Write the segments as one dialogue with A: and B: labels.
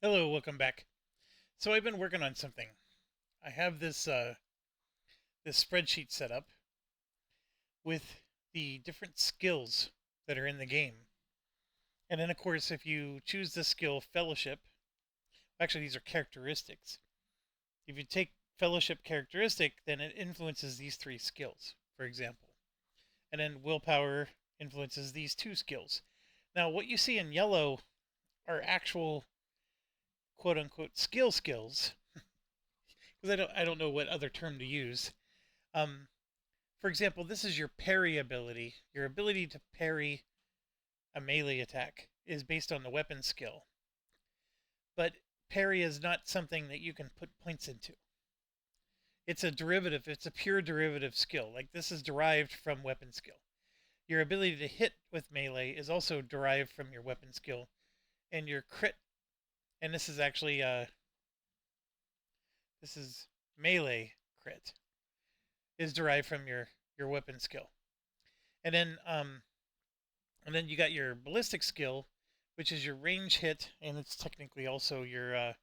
A: Hello, welcome back. So I've been working on something. I have this spreadsheet set up with the different skills that are in the game. And then of course if you choose the skill fellowship, actually these are characteristics. If you take fellowship characteristic, then it influences these three skills, for example. And then willpower influences these two skills. Now what you see in yellow are actual quote unquote skills because I don't know what other term to use. Um, For example, this is your parry ability. Your ability to parry a melee attack is based on the weapon skill. But parry is not something that you can put points into. It's a derivative, it's a pure derivative skill. Like this is derived from weapon skill. Your ability to hit with melee is also derived from your weapon skill. And your crit, and this is actually this is melee crit, is derived from your weapon skill. And then you got your ballistic skill, which is your range hit, and it's technically also your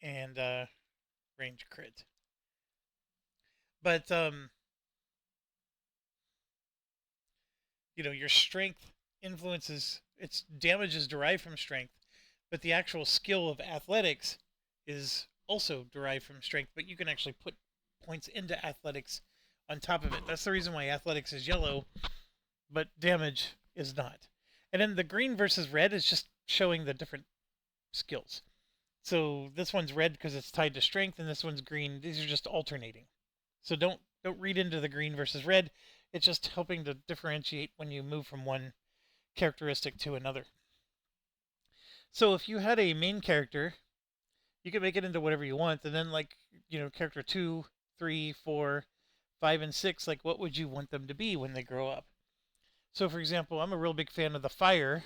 A: and range crit. But your strength influences its damage is derived from strength, but the actual skill of athletics is also derived from strength. But you can actually put points into athletics on top of it. That's the reason why athletics is yellow, but damage is not. And then the green versus red is just showing the different skills. So this one's red because it's tied to strength, and this one's green. These are just alternating. So don't read into the green versus red. It's just helping to differentiate when you move from one characteristic to another. So if you had a main character, you can make it into whatever you want, and then character 2, 3, 4, 5, and 6, like what would you want them to be when they grow up? So for example, I'm a real big fan of the fire.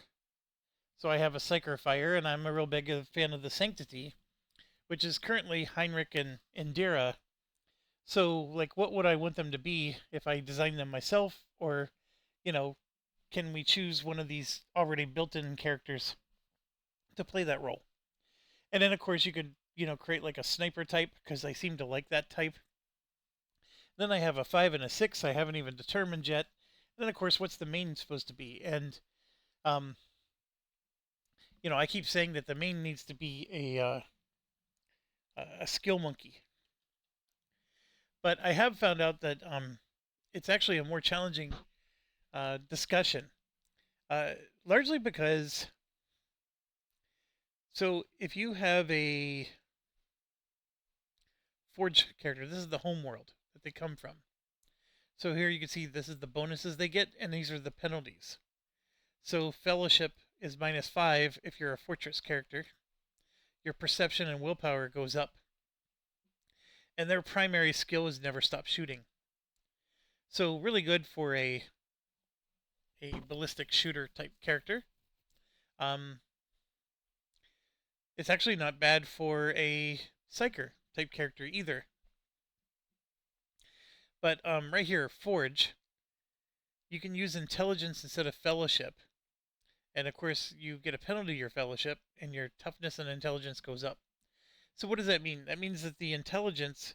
A: So I have a Psyker Fire, and I'm a real big fan of the Sanctity, which is currently Heinrich and Indira. So, like, what would I want them to be if I design them myself? Or, you know, can we choose one of these already built in characters to play that role? And then, of course, you could, create like a sniper type because I seem to like that type. Then I have a 5 and a 6 I haven't even determined yet. And then, of course, what's the main supposed to be? And, um, I keep saying that the main needs to be a skill monkey. But I have found out that it's actually a more challenging discussion, uh, largely because so if you have a Forge character, this is the home world that they come from. So here you can see this is the bonuses they get, and these are the penalties. So Fellowship is -5 if you're a Fortress character. Your Perception and Willpower goes up. And their primary skill is Never Stop Shooting. So really good for a ballistic shooter type character. Um, it's actually not bad for a Psyker type character either. But right here, Forge, you can use Intelligence instead of Fellowship. And of course, you get a penalty to your Fellowship, and your Toughness and Intelligence goes up. So what does that mean? That means that the Intelligence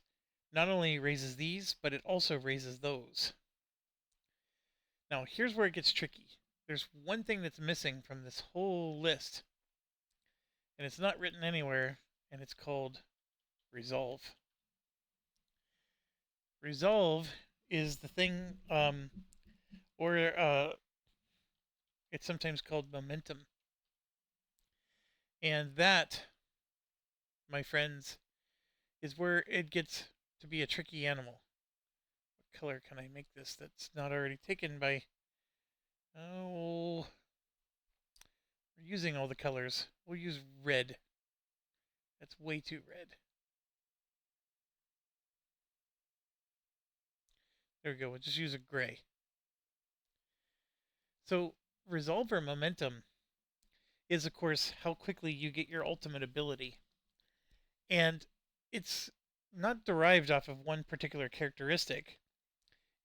A: not only raises these, but it also raises those. Now, here's where it gets tricky. There's one thing that's missing from this whole list, and it's not written anywhere, and it's called Resolve. Resolve is the thing, or it's sometimes called momentum. And that, my friends, is where it gets to be a tricky animal. What color can I make this that's not already taken by... Oh, we're using all the colors. We'll use red. That's way too red. There we go. We'll just use a gray. So resolve or momentum is, of course, how quickly you get your ultimate ability. And it's not derived off of one particular characteristic.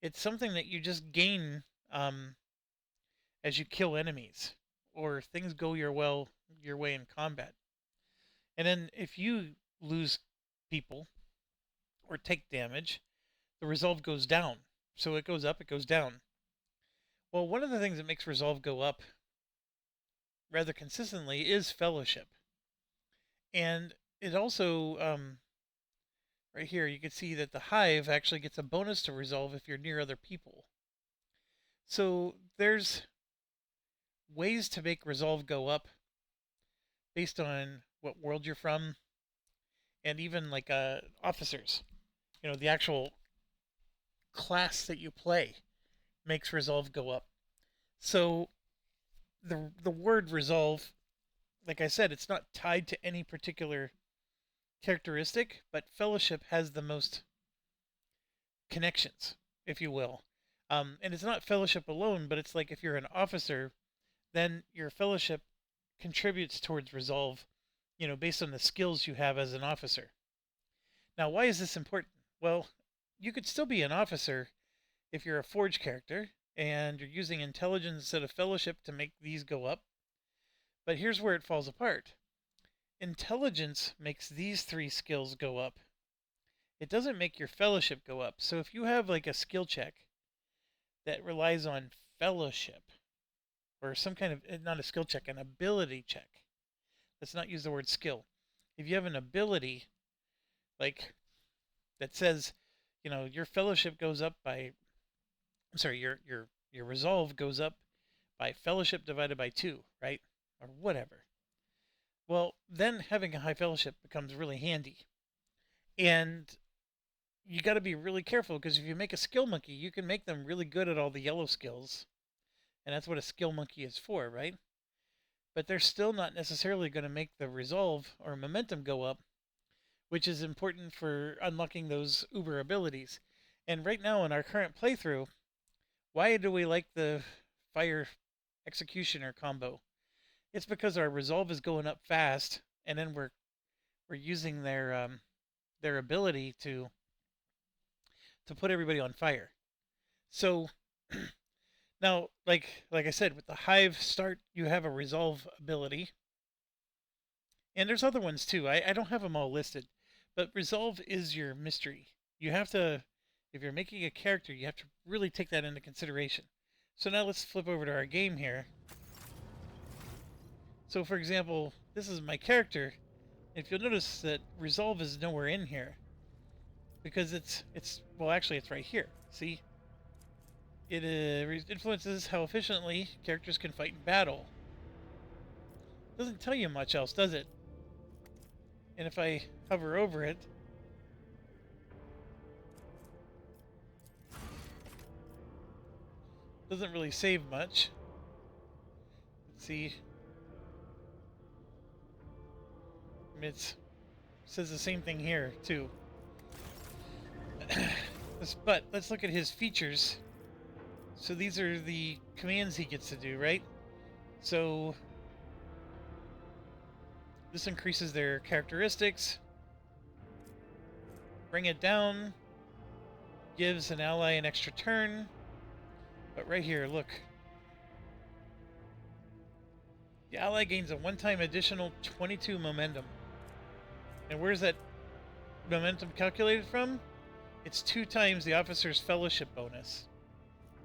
A: It's something that you just gain as you kill enemies or things go your way in combat. And then if you lose people or take damage, the resolve goes down. So it goes up, it goes down. Well, one of the things that makes resolve go up rather consistently is fellowship. And it also, right here, you can see that the hive actually gets a bonus to resolve if you're near other people. So there's ways to make resolve go up based on what world you're from, and even like officers. The actual class that you play makes resolve go up. So the word resolve, like I said, it's not tied to any particular characteristic, but fellowship has the most connections, if you will. And it's not fellowship alone, but it's like if you're an officer, then your fellowship contributes towards resolve, based on the skills you have as an officer. Now, why is this important? Well, you could still be an officer if you're a forge character and you're using intelligence instead of fellowship to make these go up. But here's where it falls apart. Intelligence makes these three skills go up. It doesn't make your fellowship go up. So if you have like a skill check that relies on fellowship, or some kind of, not a skill check, an ability check. Let's not use the word skill. If you have an ability, like, that says, your fellowship goes up by, I'm sorry, your resolve goes up by fellowship divided by 2, right? Or whatever. Well, then having a high fellowship becomes really handy. And you got to be really careful, because if you make a skill monkey, you can make them really good at all the yellow skills. And that's what a skill monkey is for, right? But they're still not necessarily going to make the resolve or momentum go up, which is important for unlocking those uber abilities. And right now in our current playthrough, why do we like the fire executioner combo? It's because our resolve is going up fast, and then we're using their ability to put everybody on fire. So now, like I said, with the hive start, you have a resolve ability, and there's other ones too. I don't have them all listed, but resolve is your mystery. You have to, if you're making a character, you have to really take that into consideration. So now let's flip over to our game here. So for example, this is my character. If you'll notice that resolve is nowhere in here, because it's well, actually it's right here. See, it influences how efficiently characters can fight in battle. Doesn't tell you much else, does it? And if I hover over it, doesn't really save much. Let's see. It says the same thing here too. But let's look at his features. So these are the commands he gets to do, right? So this increases their characteristics. Bring it down. Gives an ally an extra turn. But right here, look. The ally gains a one-time additional 22 momentum. And where's that momentum calculated from? It's 2 times the officer's fellowship bonus.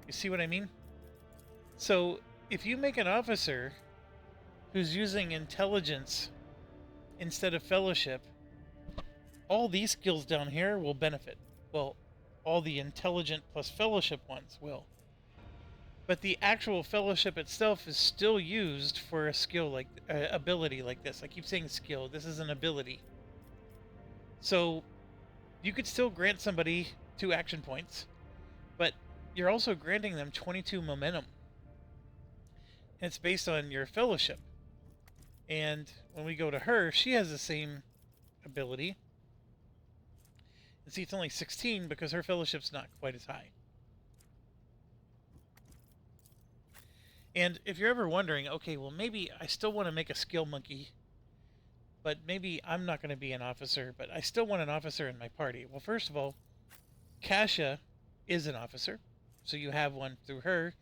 A: You see what I mean? So if you make an officer who's using intelligence instead of fellowship, all these skills down here will benefit. Well, all the intelligent plus fellowship ones will. But the actual fellowship itself is still used for a skill like ability like this. I keep saying skill. This is an ability. So you could still grant somebody 2 action points, but you're also granting them 22 momentum. And it's based on your fellowship. And when we go to her, she has the same ability. And see, it's only 16 because her fellowship's not quite as high. And if you're ever wondering, okay, well, maybe I still want to make a skill monkey, but maybe I'm not going to be an officer, but I still want an officer in my party. Well, first of all, Kasha is an officer, so you have one through her,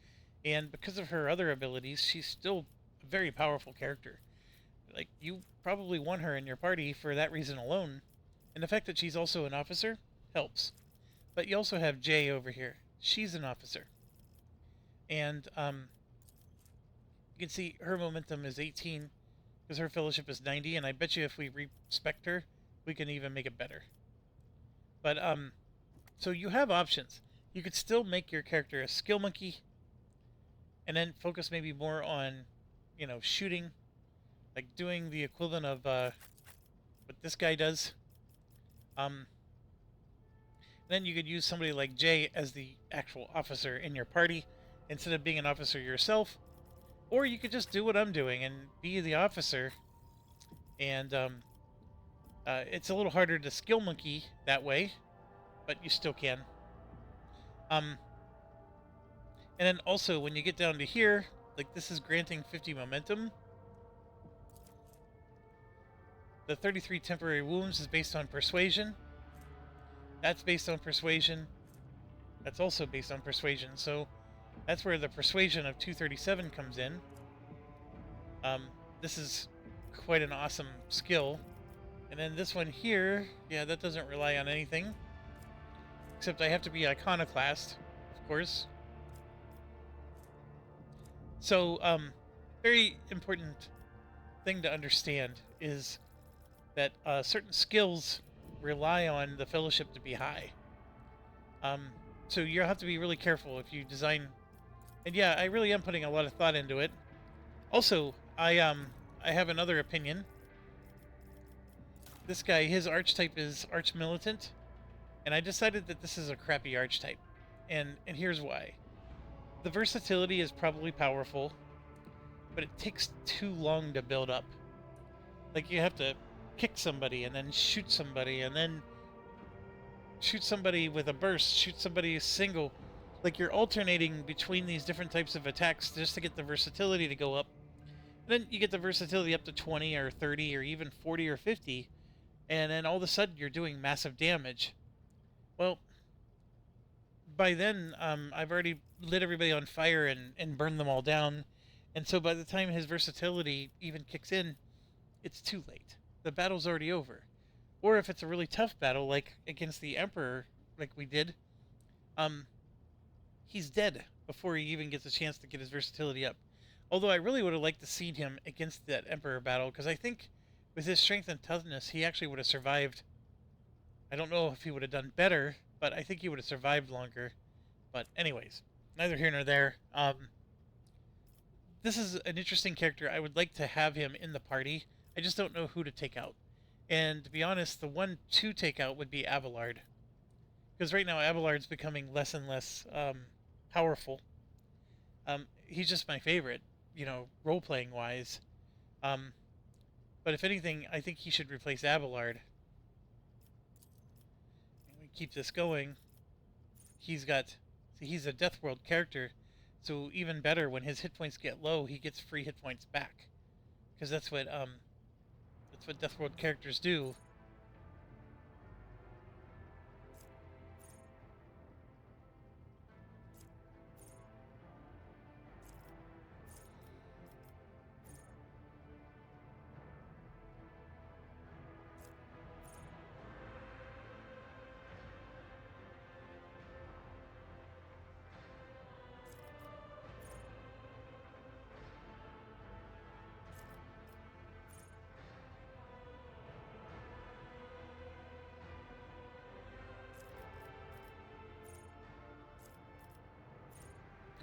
A: and because of her other abilities, she's still a very powerful character. Like, you probably want her in your party for that reason alone. And the fact that she's also an officer helps. But you also have Jay over here. She's an officer. And you can see her momentum is 18 because her fellowship is 90. And I bet you if we respect her, we can even make it better. But so you have options. You could still make your character a skill monkey and then focus maybe more on, shooting, like doing the equivalent of what this guy does. Then you could use somebody like Jay as the actual officer in your party instead of being an officer yourself. Or you could just do what I'm doing and be the officer. And it's a little harder to skill monkey that way, but you still can. And then also when you get down to here, like this is granting 50 momentum. The 33 temporary wounds is based on persuasion. That's based on persuasion. That's also based on persuasion. So that's where the persuasion of 237 comes in. This is quite an awesome skill. And then this one here, yeah, that doesn't rely on anything. Except I have to be iconoclast, of course. So, very important thing to understand is that certain skills rely on the fellowship to be high. So you'll have to be really careful if you design. And yeah, I really am putting a lot of thought into it. Also, I have another opinion. This guy, his archetype is arch-militant, and I decided that this is a crappy archetype. And here's why. The versatility is probably powerful, but it takes too long to build up. Like, you have to kick somebody, and then shoot somebody, and then shoot somebody with a burst, shoot somebody single. Like, you're alternating between these different types of attacks just to get the versatility to go up. And then you get the versatility up to 20 or 30 or even 40 or 50, and then all of a sudden you're doing massive damage. Well, by then, I've already lit everybody on fire and burned them all down. And so by the time his versatility even kicks in, it's too late. The battle's already over. Or if it's a really tough battle, like against the Emperor, like we did, he's dead before he even gets a chance to get his versatility up. Although I really would have liked to see him against that Emperor battle, because I think with his strength and toughness, he actually would have survived. I don't know if he would have done better, but I think he would have survived longer. But anyways, neither here nor there. This is an interesting character. I would like to have him in the party. I just don't know who to take out. And to be honest, the one to take out would be Abelard. Because right now Abelard's becoming less and less powerful. He's just my favorite, role-playing wise. But if anything, I think he should replace Abelard. And we keep this going. He's a Death World character, so even better, when his hit points get low, he gets free hit points back. Because that's what Death World characters do.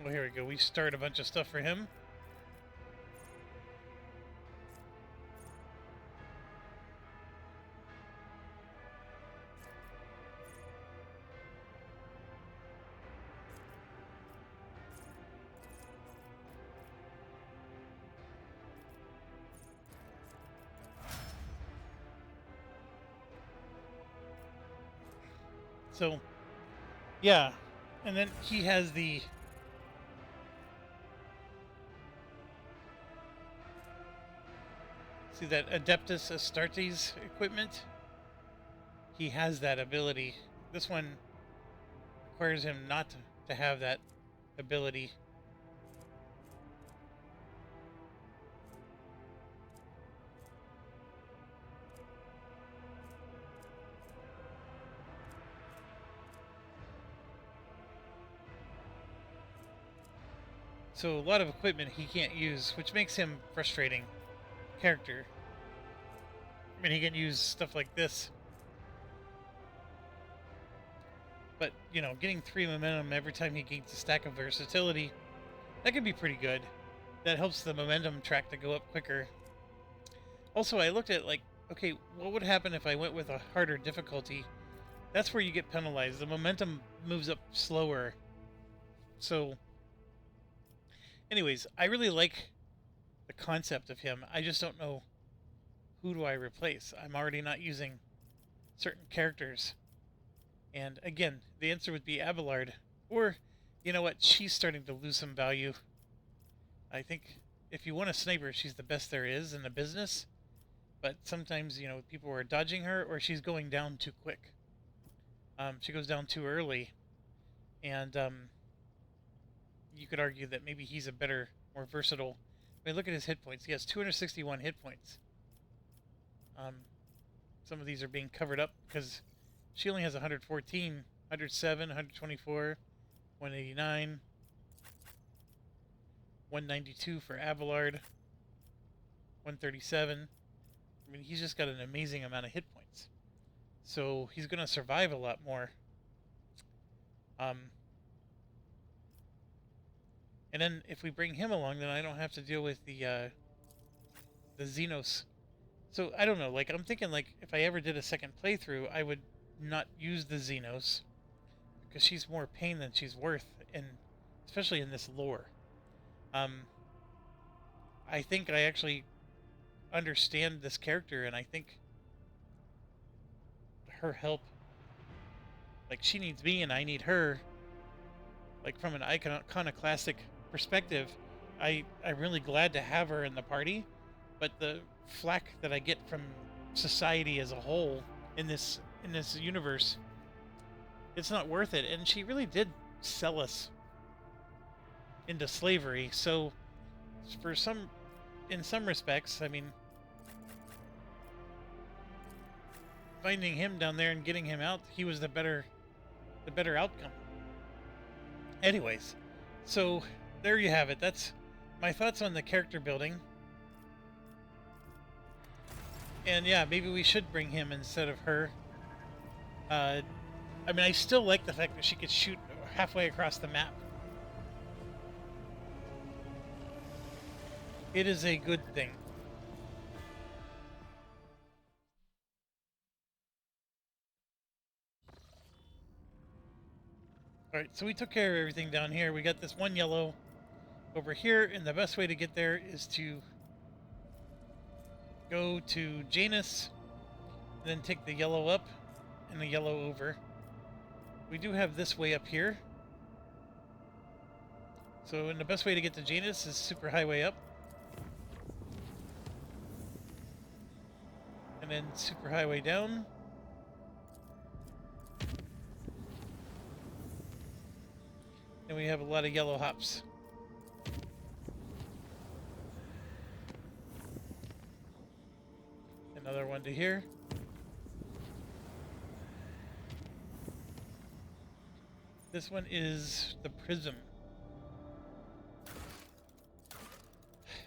A: Well, here we go. We start a bunch of stuff for him. So, yeah. And then he has the... See that Adeptus Astartes equipment? He has that ability. This one requires him not to have that ability. So a lot of equipment he can't use, which makes him frustrating character. I mean, he can use stuff like this, but you know, getting 3 momentum every time he gains a stack of versatility, that can be pretty good. That helps the momentum track to go up quicker. Also, I looked at like, okay, what would happen if I went with a harder difficulty? That's where you get penalized. The momentum moves up slower. So, anyways, I really like the concept of him. I just don't know who do I replace. I'm already not using certain characters. And again, the answer would be Abelard. Or, you know what, she's starting to lose some value. I think if you want a sniper, she's the best there is in the business. But sometimes, you know, people are dodging her or she's going down too quick. She goes down too early. And you could argue that maybe he's a better, more versatile. I mean, look at his hit points. He has 261 hit points. Some of these are being covered up because she only has 114, 107, 124, 189, 192 for Abelard, 137. I mean, he's just got an amazing amount of hit points. So he's going to survive a lot more. And then if we bring him along, then I don't have to deal with the Xenos. So I don't know, like I'm thinking like if I ever did a second playthrough, I would not use the Xenos because she's more pain than she's worth, and especially in this lore. I think I actually understand this character, and I think her help, like she needs me and I need her. Like from an iconoclastic perspective, I'm really glad to have her in the party, but the flack that I get from society as a whole in this universe, it's not worth it. And she really did sell us into slavery. So in some respects, I mean, finding him down there and getting him out, he was the better outcome. Anyways, so there you have it. That's my thoughts on the character building. And yeah, maybe we should bring him instead of her. I mean, I still like the fact that she could shoot halfway across the map. It is a good thing. Alright, so we took care of everything down here. We got this one yellow over here, and the best way to get there is to go to Janus, and then take the yellow up and the yellow over. We do have this way up here. So, and the best way to get to Janus is super highway up. And then super highway down. And we have a lot of yellow hops. Another one to here. This one is the prism.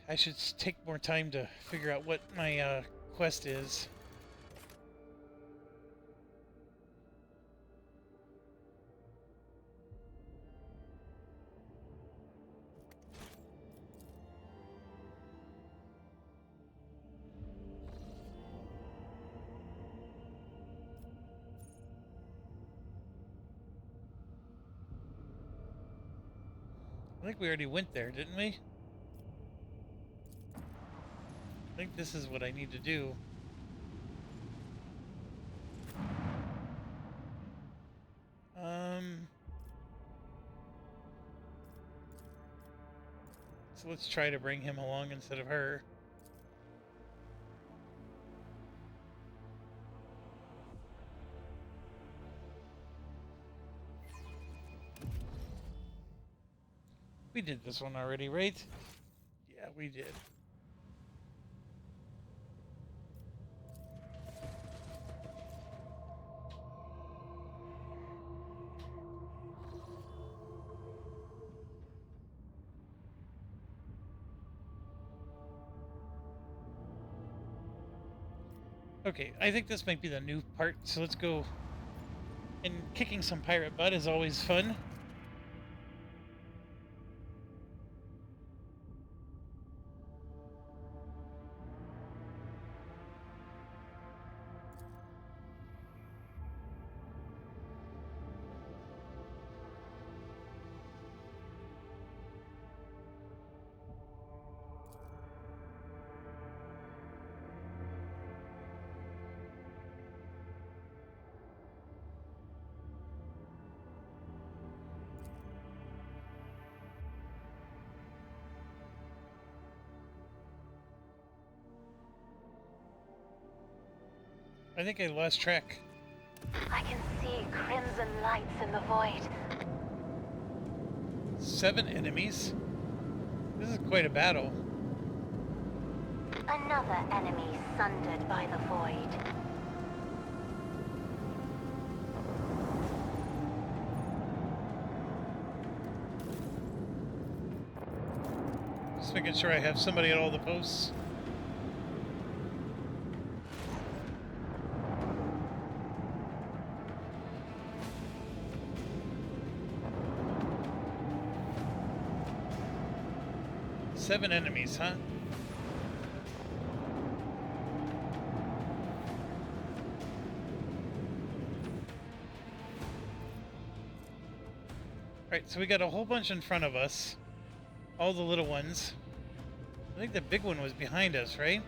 A: I should take more time to figure out what my quest is. I think we already went there, didn't we? I think this is what I need to do. So let's try to bring him along instead of her. We did this one already, right? Yeah, we did. Okay, I think this might be the new part, so let's go. And kicking some pirate butt is always fun. I think I lost track.
B: I can see crimson lights in the void.
A: 7 enemies? This is quite a battle.
B: Another enemy sundered by the void.
A: Just making sure I have somebody at all the posts. Seven enemies, huh? Alright, so we got a whole bunch in front of us. All the little ones. I think the big one was behind us, right?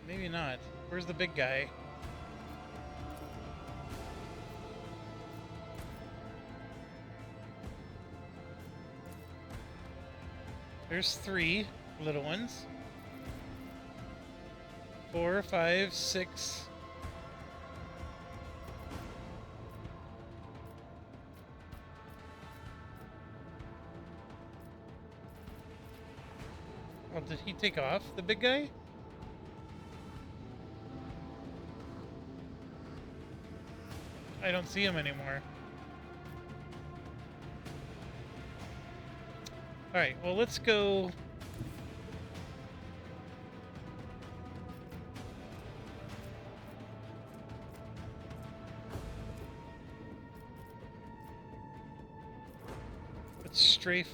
A: Maybe not. Where's the big guy? There's 3 little ones. 4, 5, 6. Oh, did he take off, the big guy? I don't see him anymore. Alright, well, let's go. Let's strafe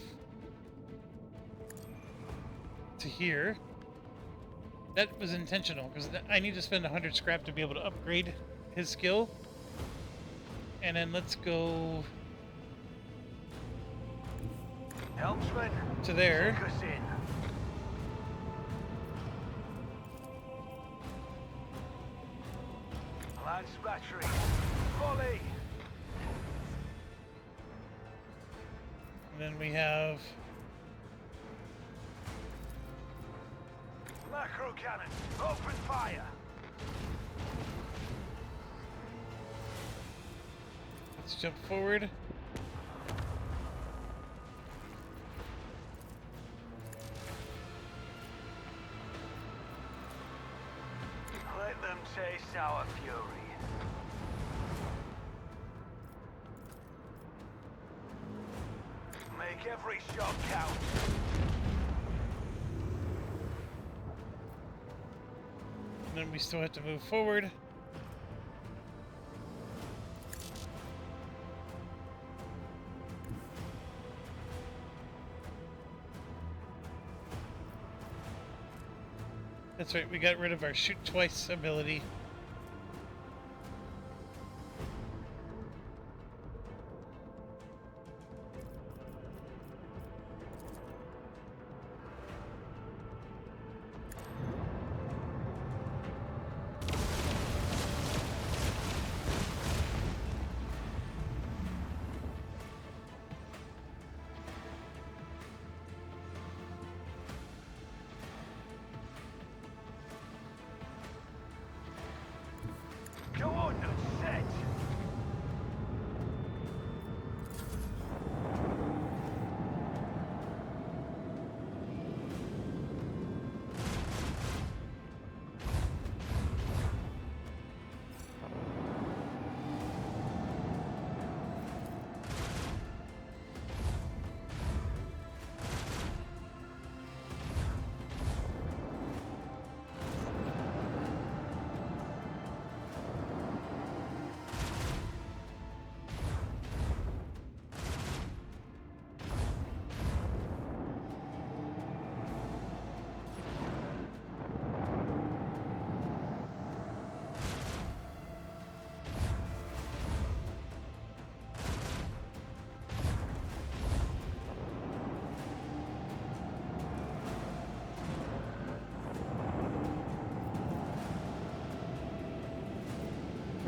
A: to here. That was intentional, because I need to spend 100 scrap to be able to upgrade his skill. And then let's go
C: Helmsman,
A: to there.
C: take us in. Lance battery, volley.
A: And then we have
C: Macro cannon, open fire.
A: let's jump forward.
C: Let them taste our fury. Make every shot count.
A: And then we still have to move forward. That's right, we got rid of our shoot twice ability.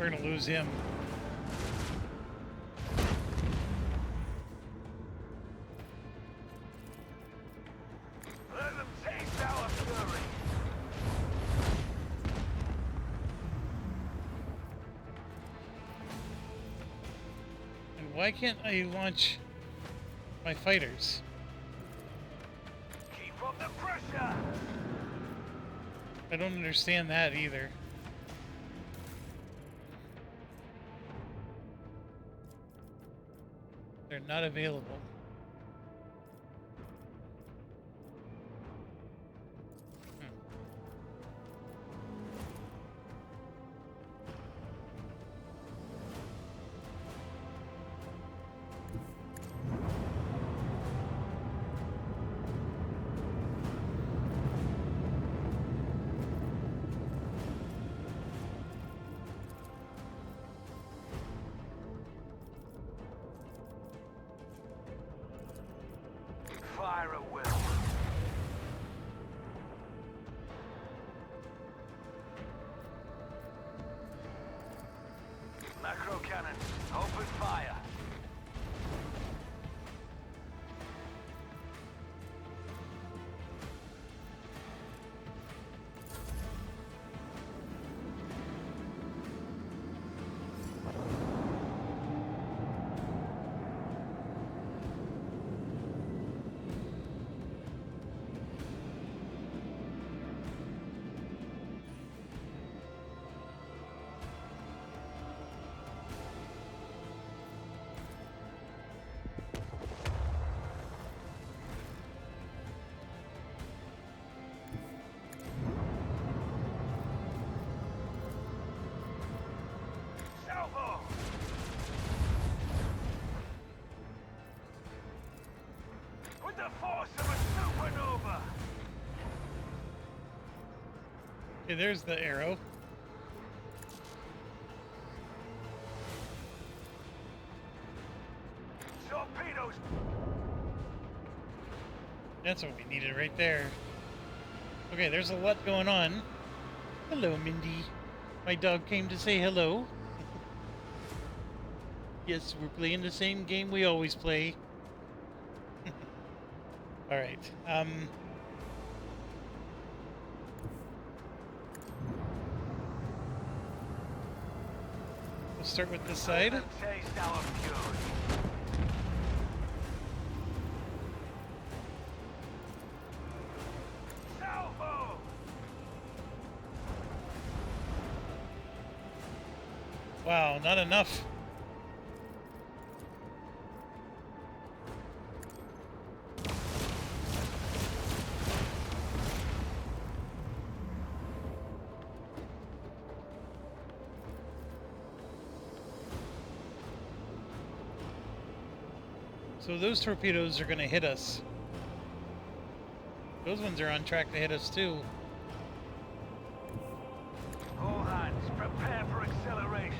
A: We're gonna lose him.
C: Let them taste our fury.
A: And why can't I launch my fighters?
C: Keep up the pressure.
A: I don't understand that either. They're not available.
C: Fire at will. Macro cannon, open fire. Salvo! With the force of a supernova!
A: Okay, there's the arrow.
C: Torpedoes!
A: That's what we needed right there. Okay, there's a lot going on. Hello, Mindy. My dog came to say hello. Yes, we're playing the same game we always play. Alright, we'll start with this side.
C: Let them taste our fury. Salvo!
A: Wow, not enough. So those torpedoes are going to hit us. Those ones are on track to hit us too.
C: All hands, prepare for acceleration.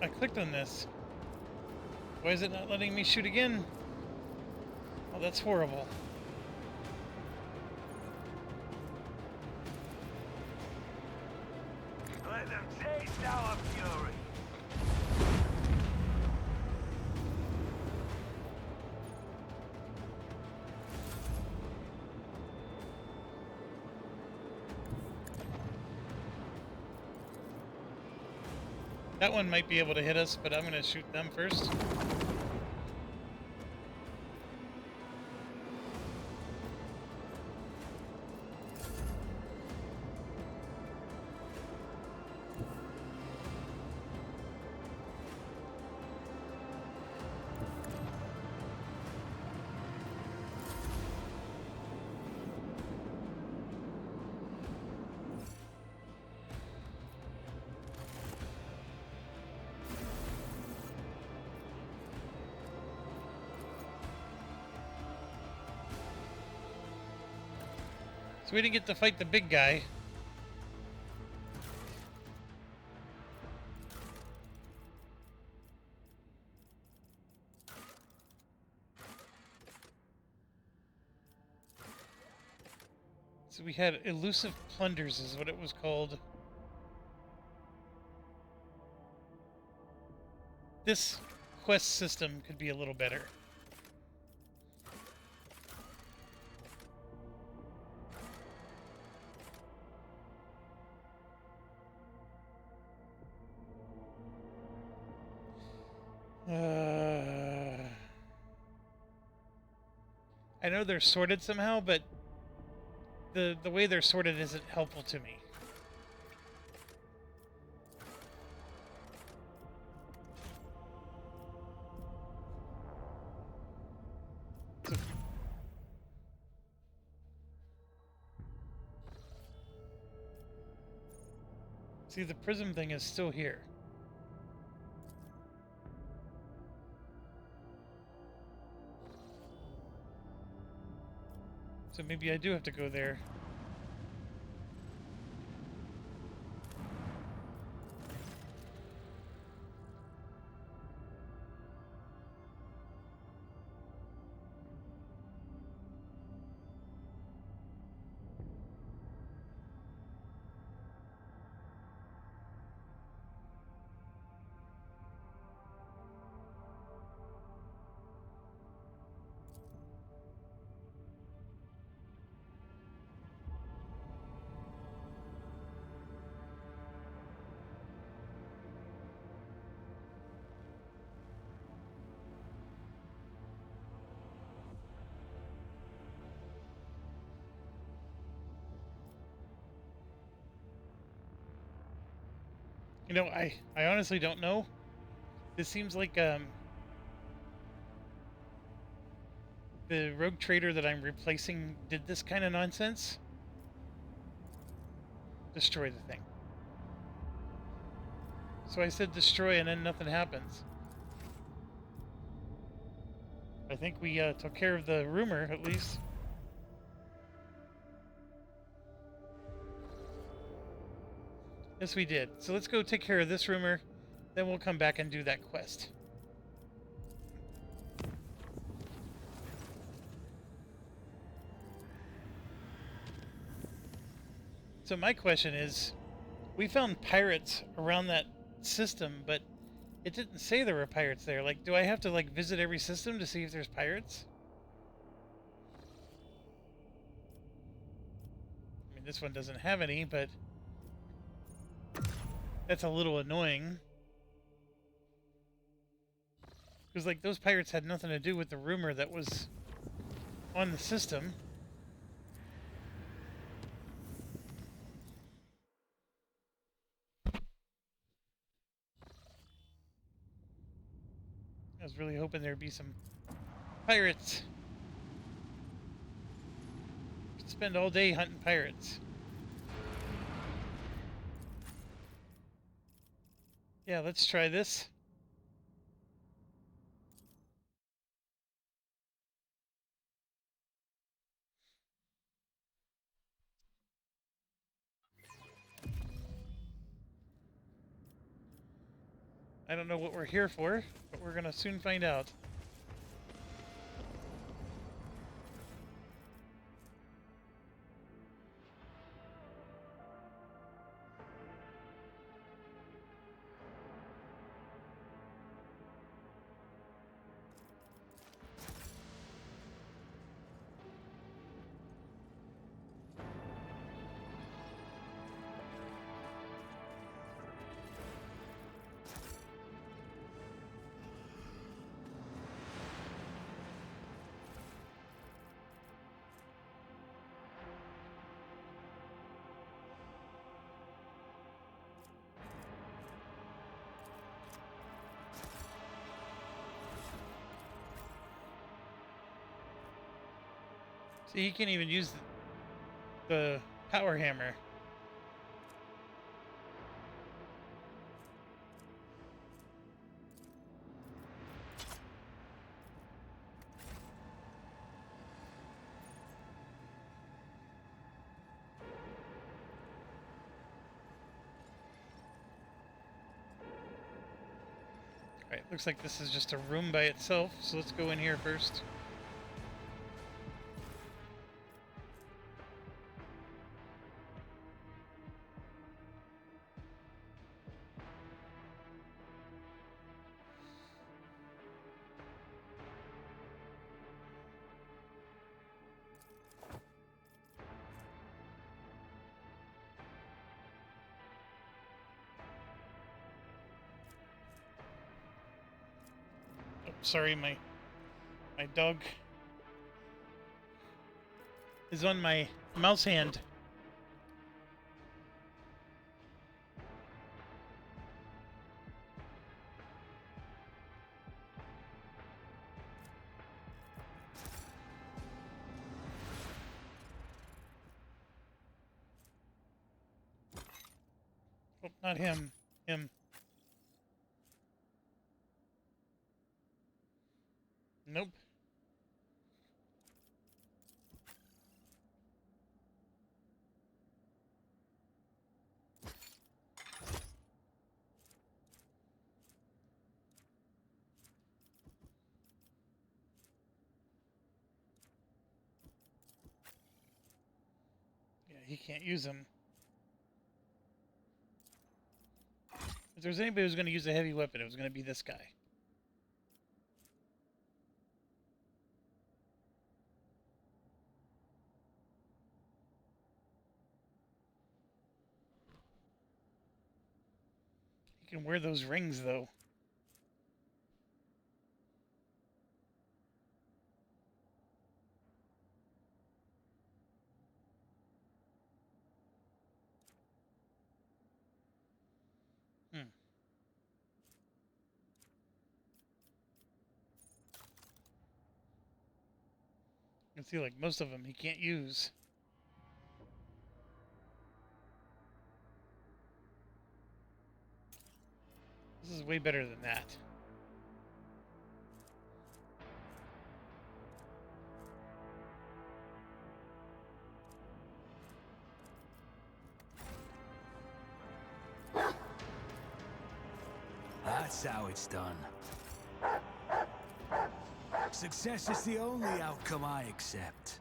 A: I clicked on this. Why is it not letting me shoot again? Oh, that's horrible.
C: Let them taste our fury.
A: That one might be able to hit us, but I'm going to shoot them first. So we didn't get to fight the big guy. So we had Elusive Plunders is what it was called. This quest system could be a little better. I know they're sorted somehow, but the way they're sorted isn't helpful to me. So, see, the prism thing is still here. So maybe I do have to go there. You know, I honestly don't know. This seems like the rogue trader that I'm replacing did this kind of nonsense. Destroy the thing. So I said destroy and then nothing happens. I think we took care of the rumor, at least. Yes, we did. So let's go take care of this rumor, then we'll come back and do that quest. So my question is, we found pirates around that system, but it didn't say there were pirates there. Like, do I have to, like, visit every system to see if there's pirates? I mean, this one doesn't have any, but that's a little annoying. Because, like, those pirates had nothing to do with the rumor that was on the system. I was really hoping there'd be some pirates. Could spend all day hunting pirates. Yeah, let's try this. I don't know what we're here for, but we're gonna soon find out. See, he can't even use the power hammer. Alright, looks like this is just a room by itself, so let's go in here first. Sorry, my dog is on my mouse hand. Oh, not him. Him. Nope. Yeah, he can't use them. If there's anybody who's going to use a heavy weapon, it was going to be this guy. He can wear those rings, though. Hmm. You can see, like, most of them he can't use. This is way better than that.
D: That's how it's done. Success is the only outcome I accept.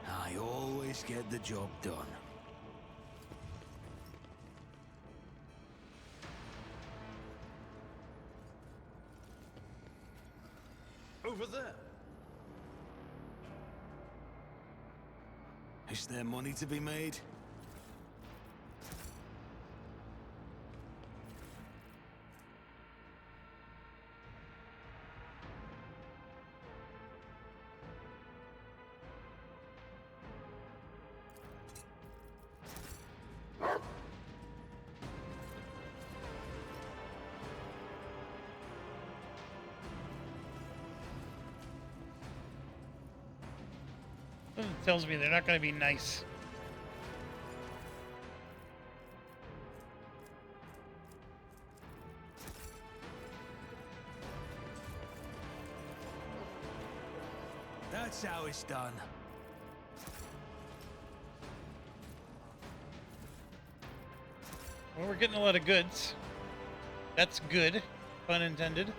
D: I always get the job done.
C: Over there.
D: Is there money to be made?
A: Something tells me they're not going to be nice.
D: That's how it's done.
A: Well, we're getting a lot of goods. That's good, pun intended.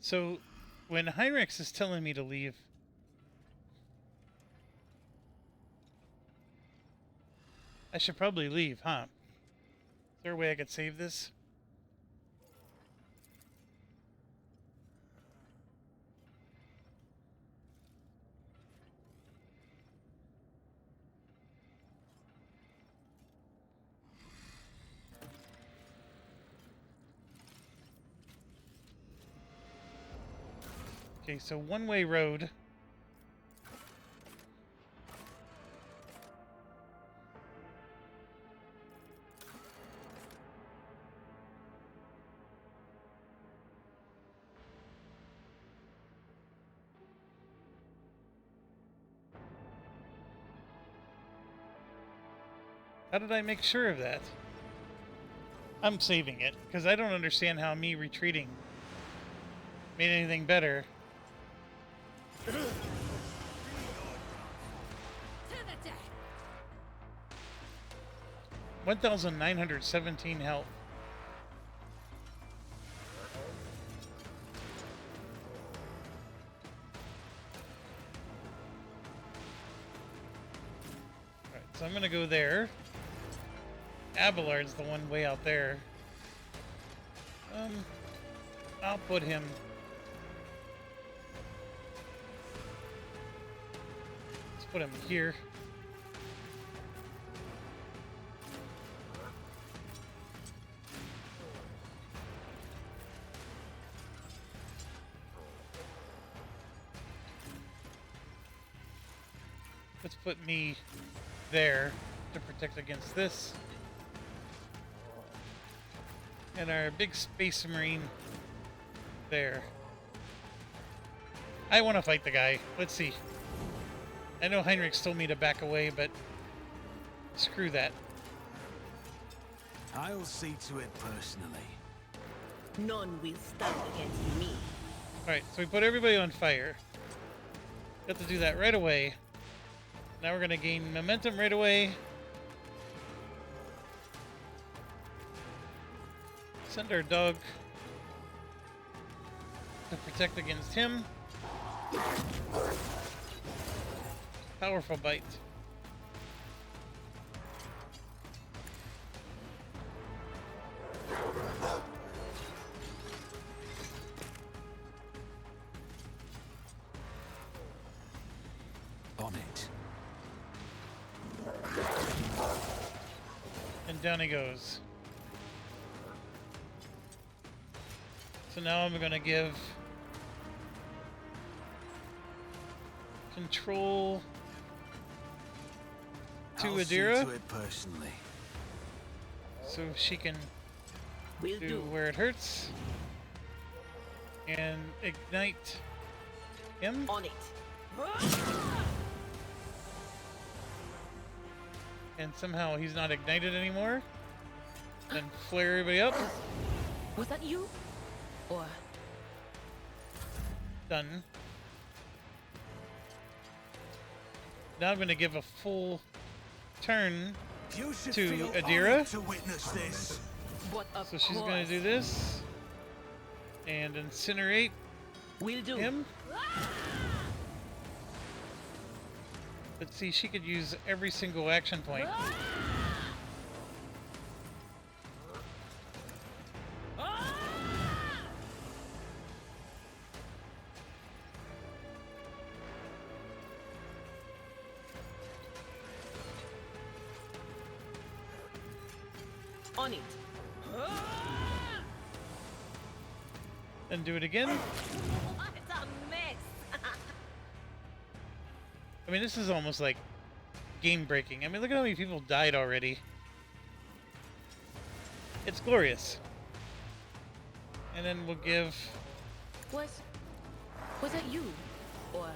A: So, when Hyrex is telling me to leave, I should probably leave, huh? Is there a way I could save this? Okay, so one-way road. How did I make sure of that? I'm saving it, because I don't understand how me retreating made anything better. 1,917 health. Alright, so I'm gonna go there. Abelard's the one way out there. I'll put him. Let's put him here. Let's put me there to protect against this. And our big space marine there. I want to fight the guy. Let's see. I know Heinrich's told me to back away, but screw that.
D: I'll see to it personally.
E: None will stand against me.
A: Alright, so we put everybody on fire. Got to do that right away. Now we're going to gain momentum right away. Send our dog to protect against him. Powerful bite.
D: On it.
A: And down he goes. So now I'm going to give control to
D: I'll see
A: Adira,
D: to it personally.
A: so she can
E: Will
A: do
E: do.
A: where it hurts. And ignite him.
E: On it.
A: And somehow he's not ignited anymore. Then flare everybody up.
E: Was that you? Or
A: Done. Now I'm going to give a full turn.
D: You should
A: To
D: feel
A: Adira?
D: honored to witness this.
E: what of
A: So she's going
E: course.
A: to do this. And incinerate
E: Will do.
A: him. Let's see, she could use every single action point.
E: On it.
A: Then do it again.
E: What a mess.
A: I mean, this is almost like game breaking. I mean, look at how many people died already. It's glorious. And then we'll give
E: Was that you? Or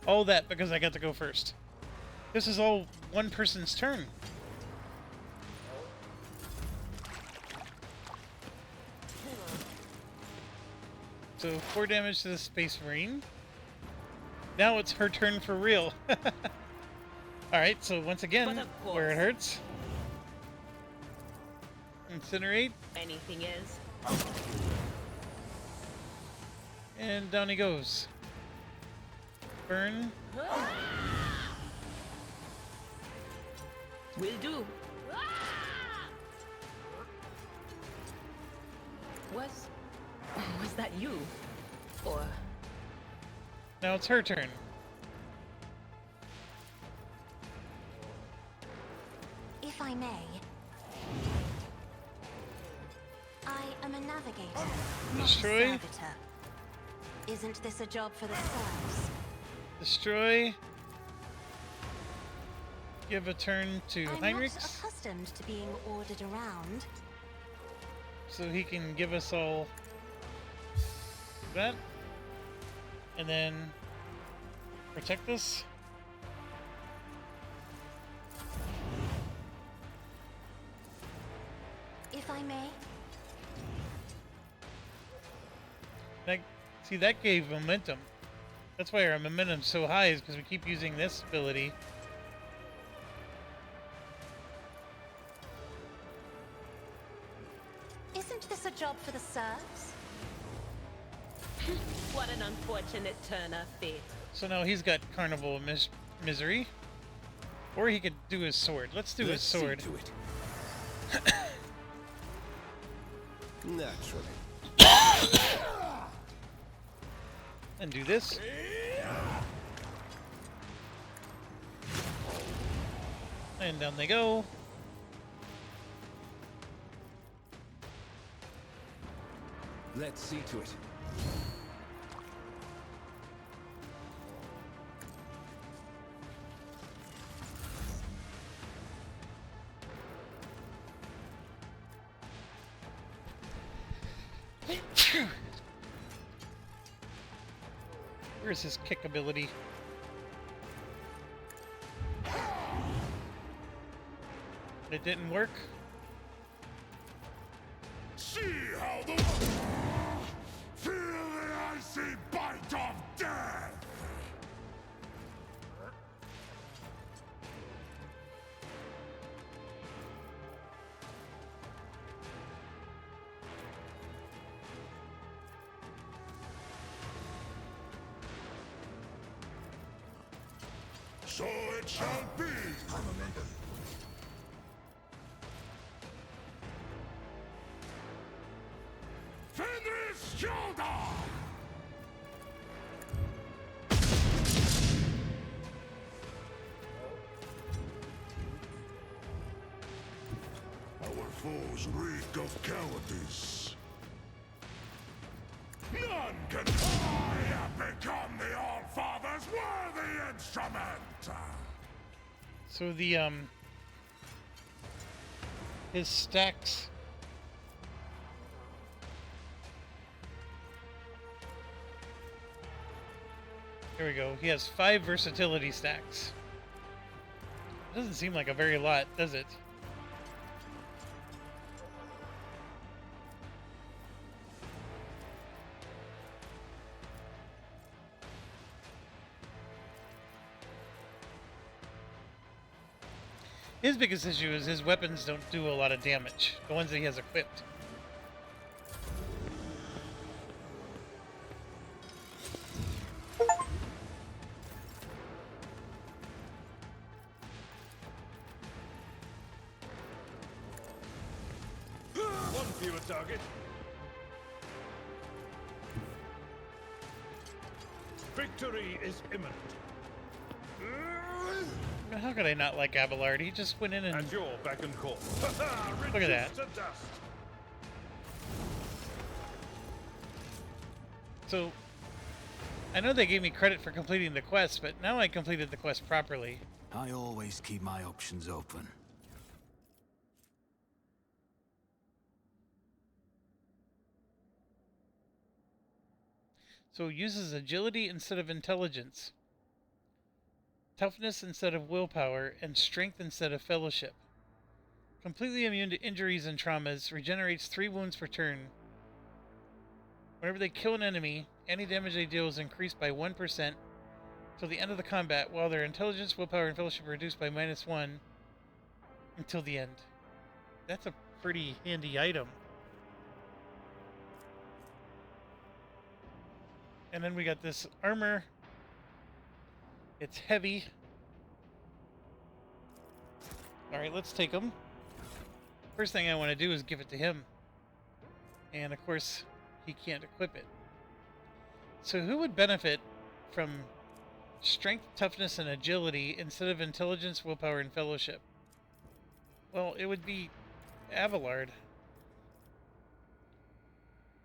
A: all that because I got to go first. This is all one person's turn. So 4 damage to the Space Marine. Now it's her turn for real. Alright, so once again,
E: But of course.
A: where it hurts. Incinerate,
E: anything else?
A: and down he goes. Burn.
E: Will do. Was that you? Or
A: Now it's her turn.
B: If I may, am a navigator, not a
A: Destroy.
B: servitor. Isn't this a job for the serfs?
A: Destroy. Give a turn to
B: I'm not
A: Heinrichs,
B: accustomed to being ordered around.
A: so he can give us all that. And then protect us.
B: If I may,
A: That, see, that gave momentum. That's why our momentum's so high, is because we keep using this ability.
B: isn't this a job for the serfs?
E: What an unfortunate turn of fate.
A: So now he's got Carnival of Misery. Or he could do his sword. Let's do his
D: see
A: sword.
D: to it.
F: Naturally.
A: And do this. And down they go.
D: Let's see to it.
A: Where's his kick ability? But it didn't work.
F: See how the feel the icy bite of death. So it shall be. Fenris Shoulder! Our foes reek of cowardice. None can I have become the All-Father's worthy instrument!
A: So the his stacks. Here we go. He has 5 versatility stacks. Doesn't seem like a very lot, does it? His biggest issue is his weapons don't do a lot of damage. The ones that he has equipped.
F: One fewer target. Victory is imminent.
A: How could I not like Abelard? He just went in and
F: At your beck and call.
A: Look at that.
F: To dust.
A: so. I know they gave me credit for completing the quest, but now I completed the quest properly.
D: I always keep my options open.
A: So it uses agility instead of intelligence, toughness instead of willpower, and strength instead of fellowship. Completely immune to injuries and traumas, regenerates 3 wounds per turn. Whenever they kill an enemy, any damage they deal is increased by 1% till the end of the combat, while their intelligence, willpower, and fellowship are reduced by -1 until the end. That's a pretty handy item. And then we got this armor. It's heavy. Alright, let's take him. First thing I want to do is give it to him. And of course, he can't equip it. So who would benefit from strength, toughness, and agility instead of intelligence, willpower, and fellowship? Well, it would be Abelard.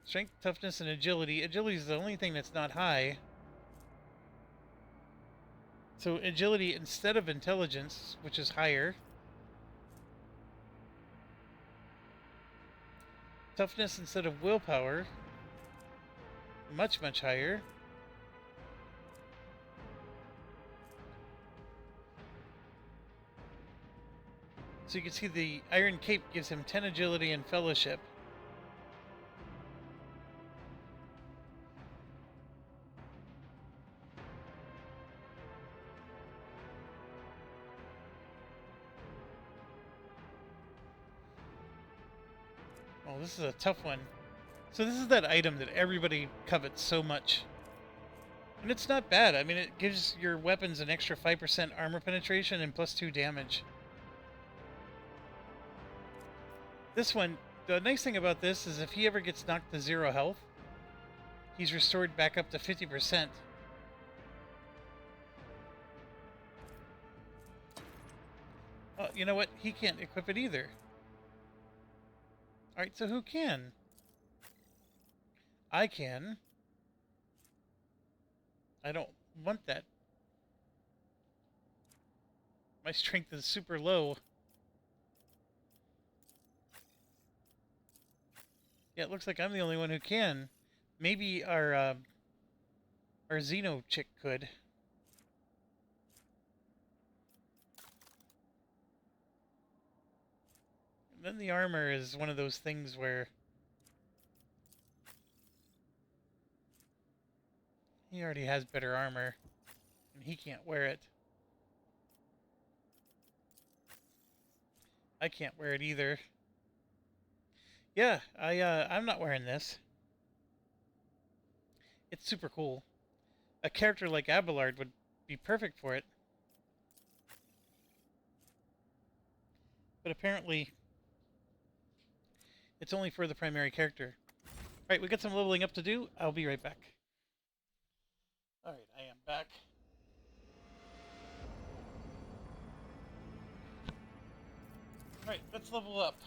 A: Strength, toughness, and agility. Agility is the only thing that's not high. So agility instead of intelligence, which is higher. Toughness instead of willpower. Much, much higher. So you can see the Iron Cape gives him 10 agility and fellowship. Oh, this is a tough one. So this is that item that everybody covets so much. And it's not bad. I mean, it gives your weapons an extra 5% armor penetration and plus 2 damage. This one, the nice thing about this is if he ever gets knocked to 0 health, he's restored back up to 50%. You know what? He can't equip it either. Alright, so who can? I can. I don't want that. My strength is super low. Yeah, it looks like I'm the only one who can. Maybe our Xeno chick could. And then the armor is one of those things where he already has better armor, and he can't wear it. I can't wear it either. Yeah, I'm not wearing this. It's super cool. A character like Abelard would be perfect for it. But apparently, it's only for the primary character. Alright, we got some leveling up to do. I'll be right back. Alright, I am back. Alright, let's level up.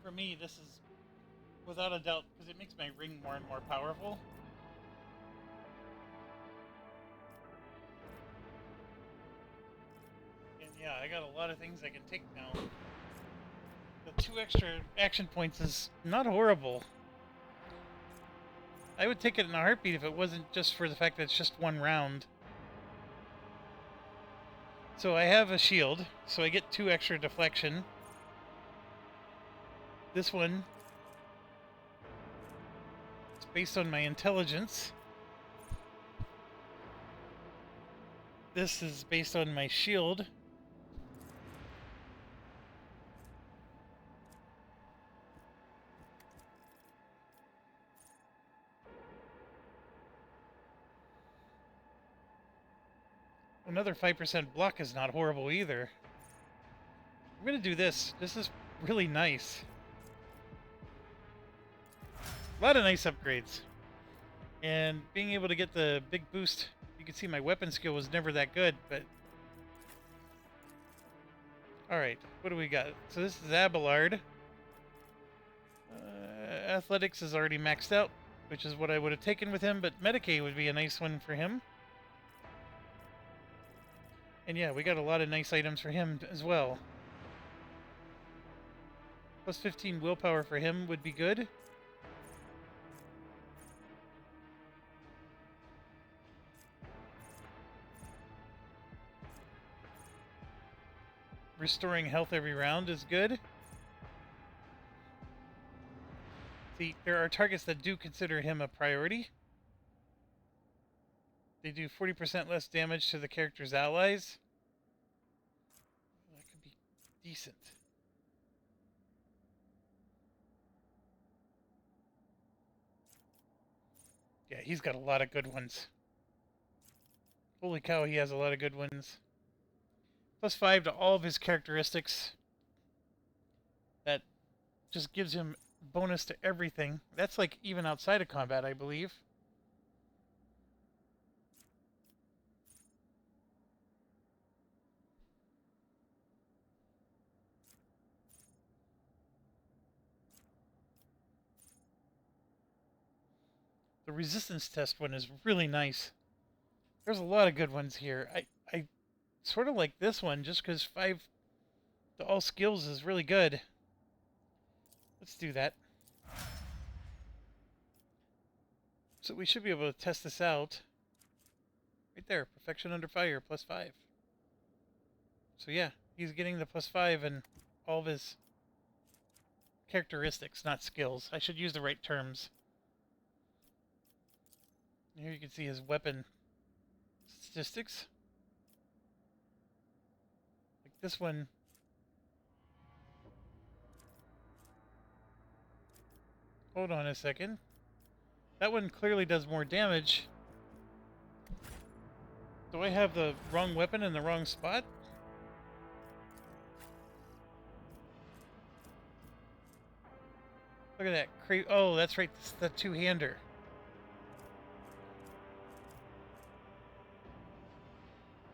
A: For me, this is without a doubt because it makes my ring more and more powerful. And yeah, I got a lot of things I can take now. The 2 extra action points is not horrible. I would take it in a heartbeat if it wasn't just for the fact that it's just 1 round. So I have a shield, so I get 2 extra deflection. This one is based on my intelligence. This is based on my shield. Another 5% block is not horrible either. I'm gonna do this. This is really nice. A lot of nice upgrades. And being able to get the big boost. You can see my weapon skill was never that good, but... Alright, what do we got? So this is Abelard. Athletics is already maxed out, which is what I would have taken with him, but Medicaid would be a nice one for him. And yeah, we got a lot of nice items for him as well. Plus 15 willpower for him would be good. Restoring health every round is good. See, there are targets that do consider him a priority. They do 40% less damage to the character's allies. That could be decent. Yeah, he's got a lot of good ones. Holy cow, he has a lot of good ones. Plus 5 to all of his characteristics. That just gives him bonus to everything. That's like even outside of combat, I believe. The resistance test one is really nice. There's a lot of good ones here. I sort of like this one just because 5 to all skills is really good. Let's do that. So we should be able to test this out. Right there, perfection under fire, +5. So yeah, he's getting the +5 in all of his characteristics, not skills. I should use the right terms. Here you can see his weapon statistics. Like this one. Hold on a second. That one clearly does more damage. Do I have the wrong weapon in the wrong spot? Look at that. Oh, that's right. It's the two-hander.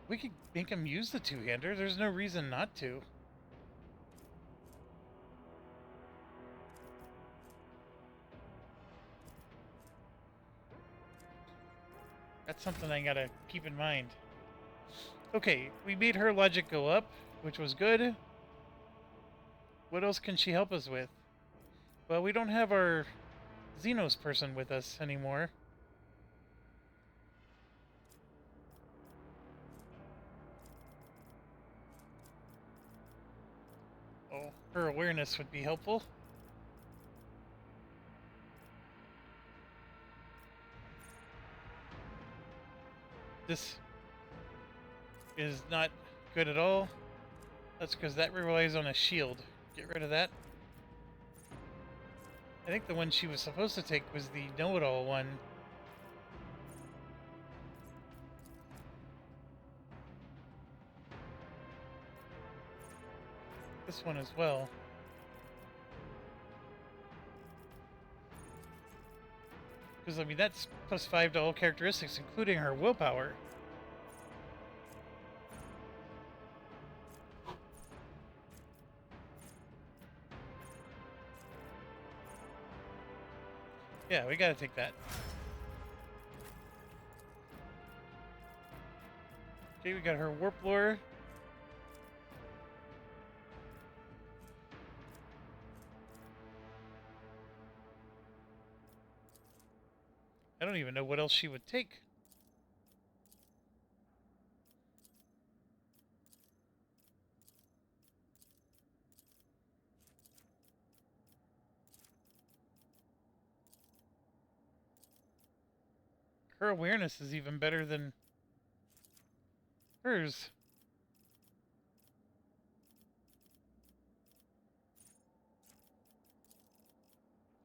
A: We could make him use the two-hander. There's no reason not to. That's something I gotta keep in mind. Okay, we made her logic go up, which was good. What else can she help us with? Well, we don't have our Xenos person with us anymore. Oh, her awareness would be helpful. This is not good at all. That's because that relies on a shield. Get rid of that. I think the one she was supposed to take was the know-it-all one. This one as well. Because, I mean, that's +5 to all characteristics, including her willpower. Yeah, we gotta take that. Okay, we got her warp lore. I don't even know what else she would take. Her awareness is even better than hers.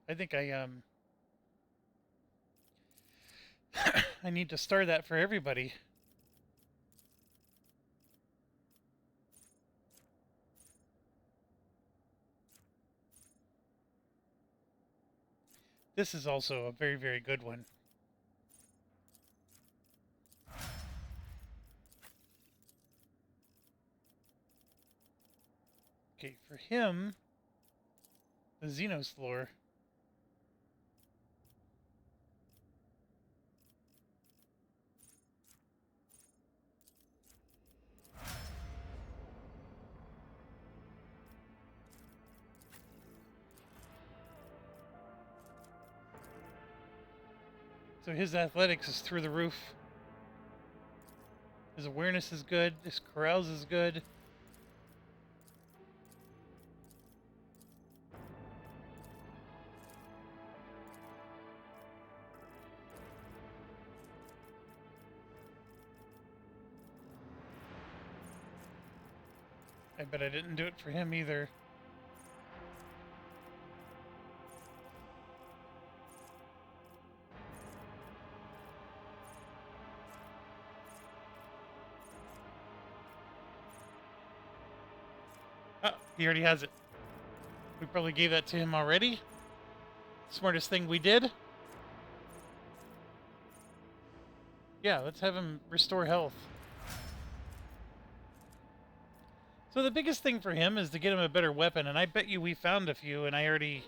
A: I think I I need to star that for everybody. This is also a very, very good one. Okay, for him, the Xenos lore. So his athletics is through the roof. His awareness is good. His carouse is good. I bet I didn't do it for him either. Oh, he already has it. We probably gave that to him already. Smartest thing we did. Yeah, let's have him restore health. So the biggest thing for him is to get him a better weapon, and I bet you we found a few, and I already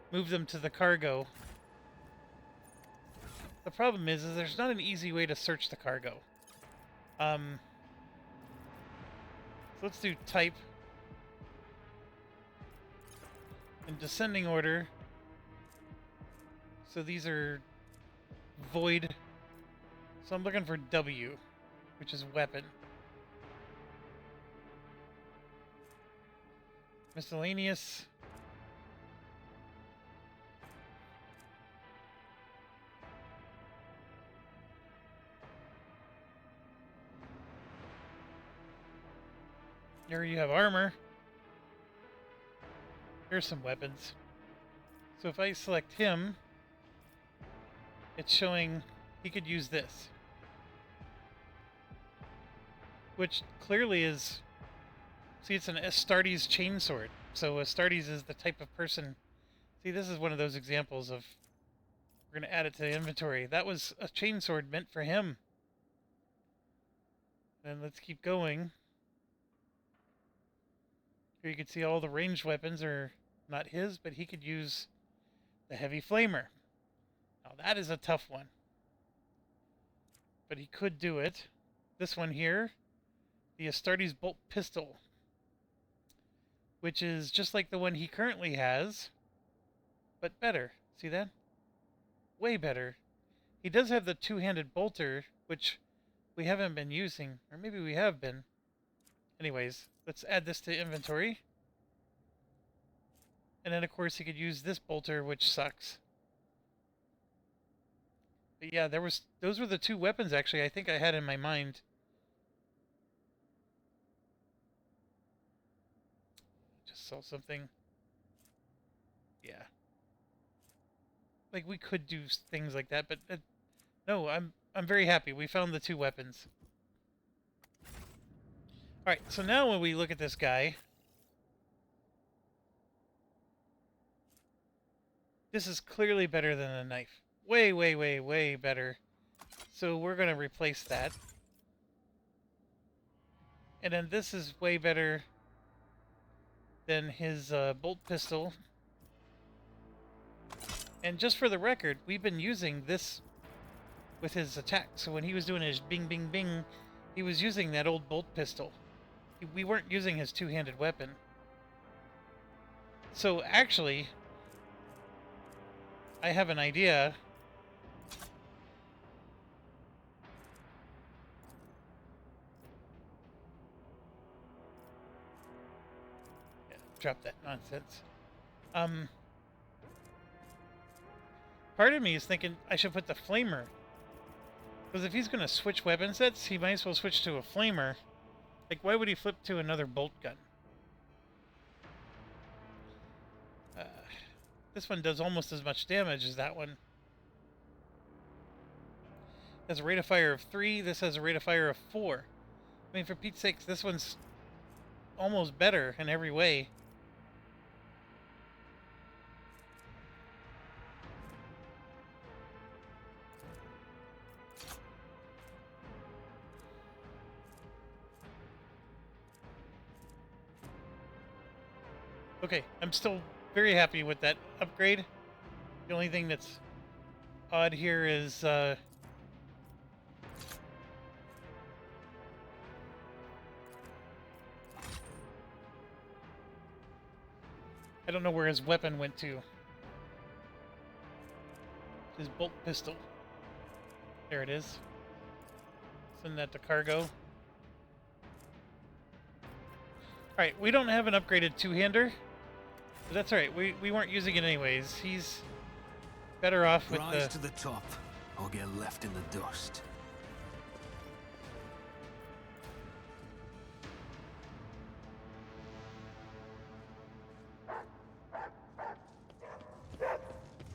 A: moved them to the cargo. The problem is there's not an easy way to search the cargo. So let's do type in descending order. So these are void. So I'm looking for W, which is weapon. Miscellaneous. Here you have armor. Here's some weapons. So if I select him, it's showing he could use this. Which clearly is... See, it's an Astartes chainsword. So Astartes is the type of person... See, this is one of those examples of... We're going to add it to the inventory. That was a chainsword meant for him. And let's keep going. Here you can see all the ranged weapons are not his, but he could use the heavy flamer. Now that is a tough one. But he could do it. This one here, the Astartes bolt pistol, which is just like the one he currently has, but better. See that? Way better. He does have the two-handed bolter, which we haven't been using, or maybe we have been. Anyways, let's add this to inventory. And then, of course, he could use this bolter, which sucks. But yeah, those were the two weapons, actually, I think I had in my mind. Just saw something. Yeah. Like, we could do things like that, but no, I'm very happy. We found the two weapons. Alright, so now when we look at this guy, this is clearly better than a knife. Way, way, way, way better. So we're going to replace that. And then this is way better than his bolt pistol. And just for the record, we've been using this with his attack. So when he was doing his bing, bing, bing, he was using that old bolt pistol. We weren't using his two-handed weapon. So actually, I have an idea. Yeah, drop that nonsense. Part of me is thinking I should put the flamer. Because if he's going to switch weapon sets, he might as well switch to a flamer. Like, why would he flip to another bolt gun? This one does almost as much damage as that one. Has a rate of fire of 3. This has a rate of fire of 4. I mean, for Pete's sakes, this one's almost better in every way. Okay, I'm still very happy with that upgrade. The only thing that's odd here is I don't know where his weapon went to. His bolt pistol. There it is. Send that to cargo. Alright, we don't have an upgraded two-hander. But that's alright, we weren't using it anyways. He's better off with
D: Rise to the top, or get left in the dust.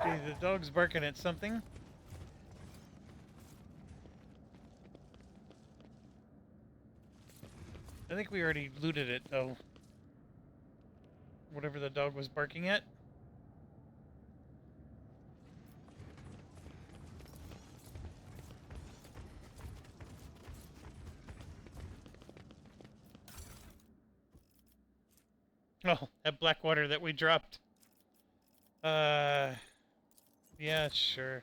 A: Okay, the dog's barking at something. I think we already looted it, though. Whatever the dog was barking at. Oh, that black water that we dropped. Yeah, sure.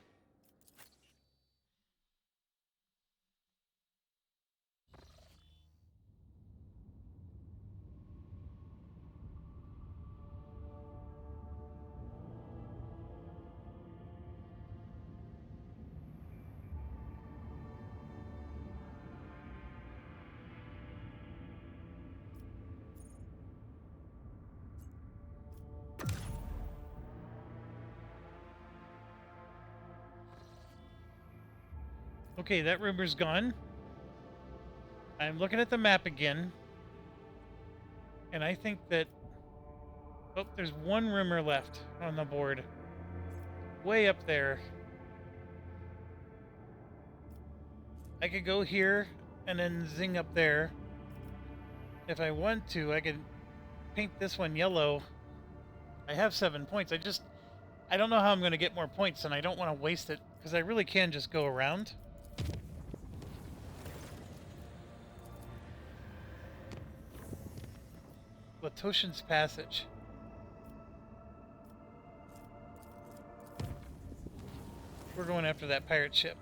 A: Okay, that rumor's gone. I'm looking at the map again. And I think that... Oh, there's one rumor left on the board. Way up there. I could go here and then zing up there. If I want to, I could paint this one yellow. I have 7 points. I don't know how I'm going to get more points, and I don't want to waste it, because I really can just go around. Latoshan's Passage. We're going after that pirate ship.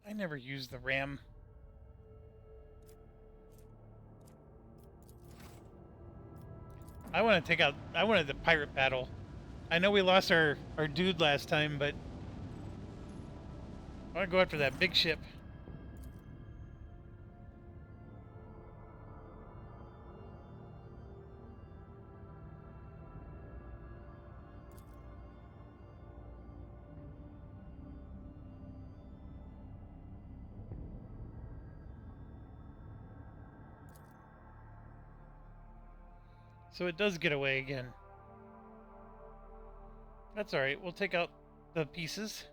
A: I never used the ram. I wanted the pirate battle. I know we lost our dude last time, but I want to go after that big ship. So it does get away again. That's alright, we'll take out the pieces.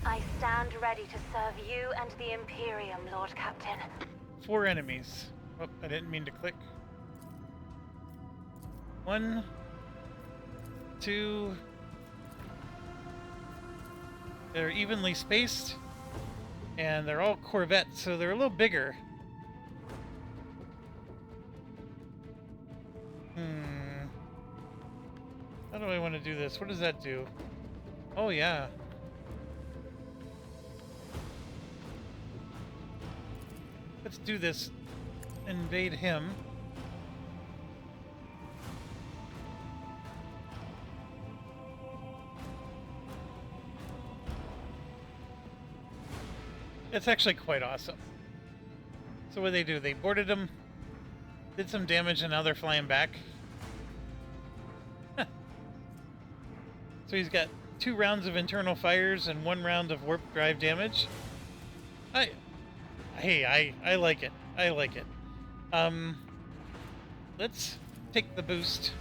B: I stand ready to serve you and the Imperium, Lord Captain.
A: 4 enemies. Oh, I didn't mean to click. 1, 2. They're evenly spaced, and they're all corvettes, so they're a little bigger. How do I want to do this? What does that do? Oh, yeah. Let's do this. Invade him. It's actually quite awesome. So what do? They boarded him, did some damage, and now they're flying back. So he's got 2 rounds of internal fires and 1 round of warp drive damage. I like it. I like it. Let's take the boost.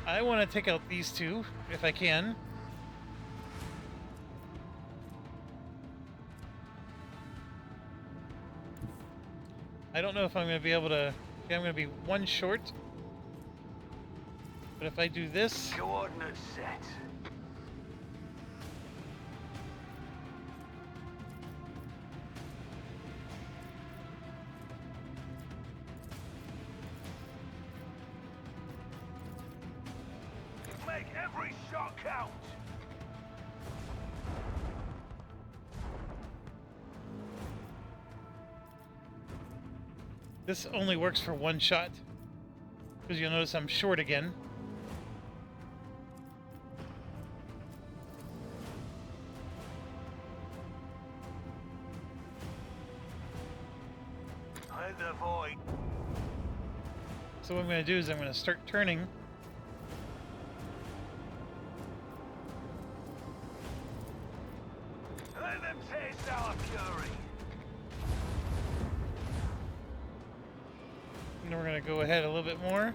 A: I want to take out these 2 if I can. I don't know if I'm going to be able to... Okay, I'm going to be 1 short. But if I do this...
C: Coordinates set. Make every shot count.
A: This only works for 1 shot. Because you'll notice I'm short again.
C: The void.
A: So what I'm going to do is I'm going to start turning.
C: Let them taste our fury.
A: And then we're going to go ahead a little bit more.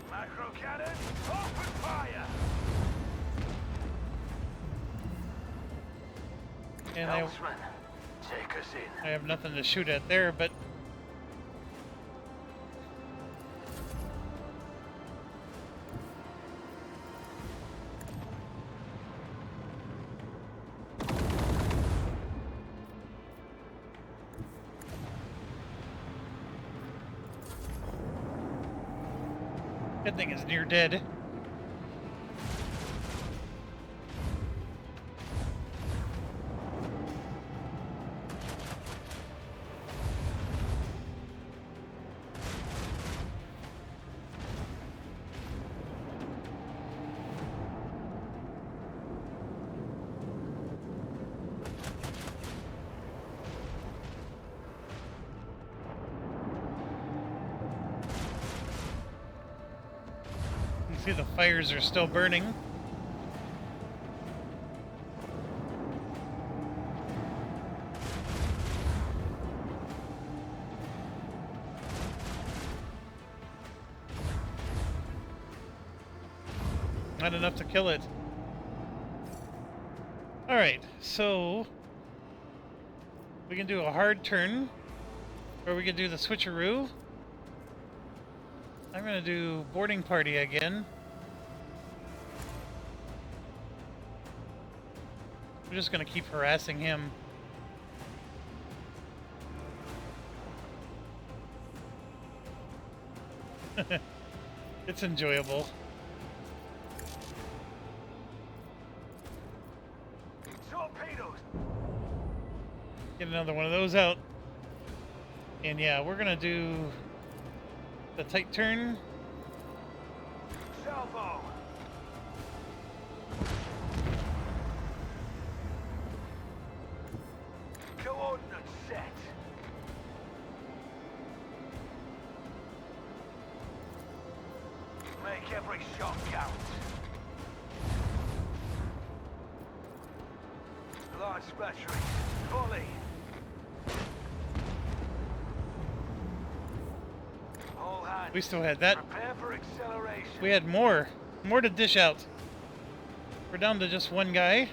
C: Macro cannon, open fire.
A: And
C: Helmsman, take us in.
A: I have nothing to shoot at there, but... That thing is near dead. See, the fires are still burning. Not enough to kill it. Alright, so we can do a hard turn, or we can do the switcheroo. I'm gonna do boarding party again. We're just gonna keep harassing him. It's enjoyable.
C: Torpedoes!
A: Get another one of those out. And yeah, we're gonna do the tight turn.
C: Salvo! Coordinates set. Make every shot count. Large battery. Volley. All hands.
A: We still had that.
C: Prepare for acceleration.
A: We had more to dish out. We're down to just one guy.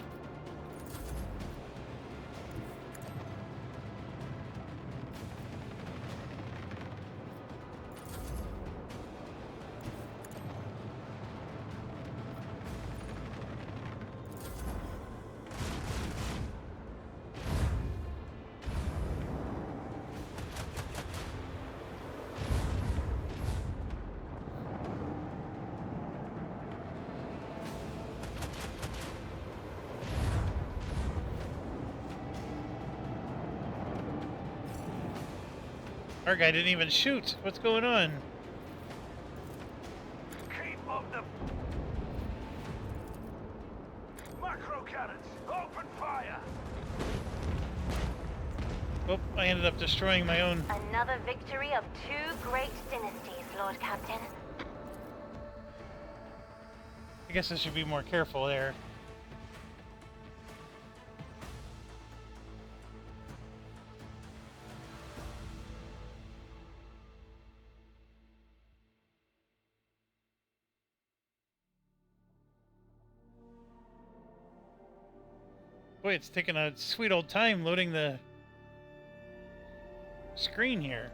A: Our guy didn't even shoot. What's going on?
C: Keep up the macro cannons. Open fire.
A: Oh, I ended up destroying my own.
B: Another victory of two great dynasties, Lord Captain.
A: I guess I should be more careful there. Boy, it's taking a sweet old time loading the screen here.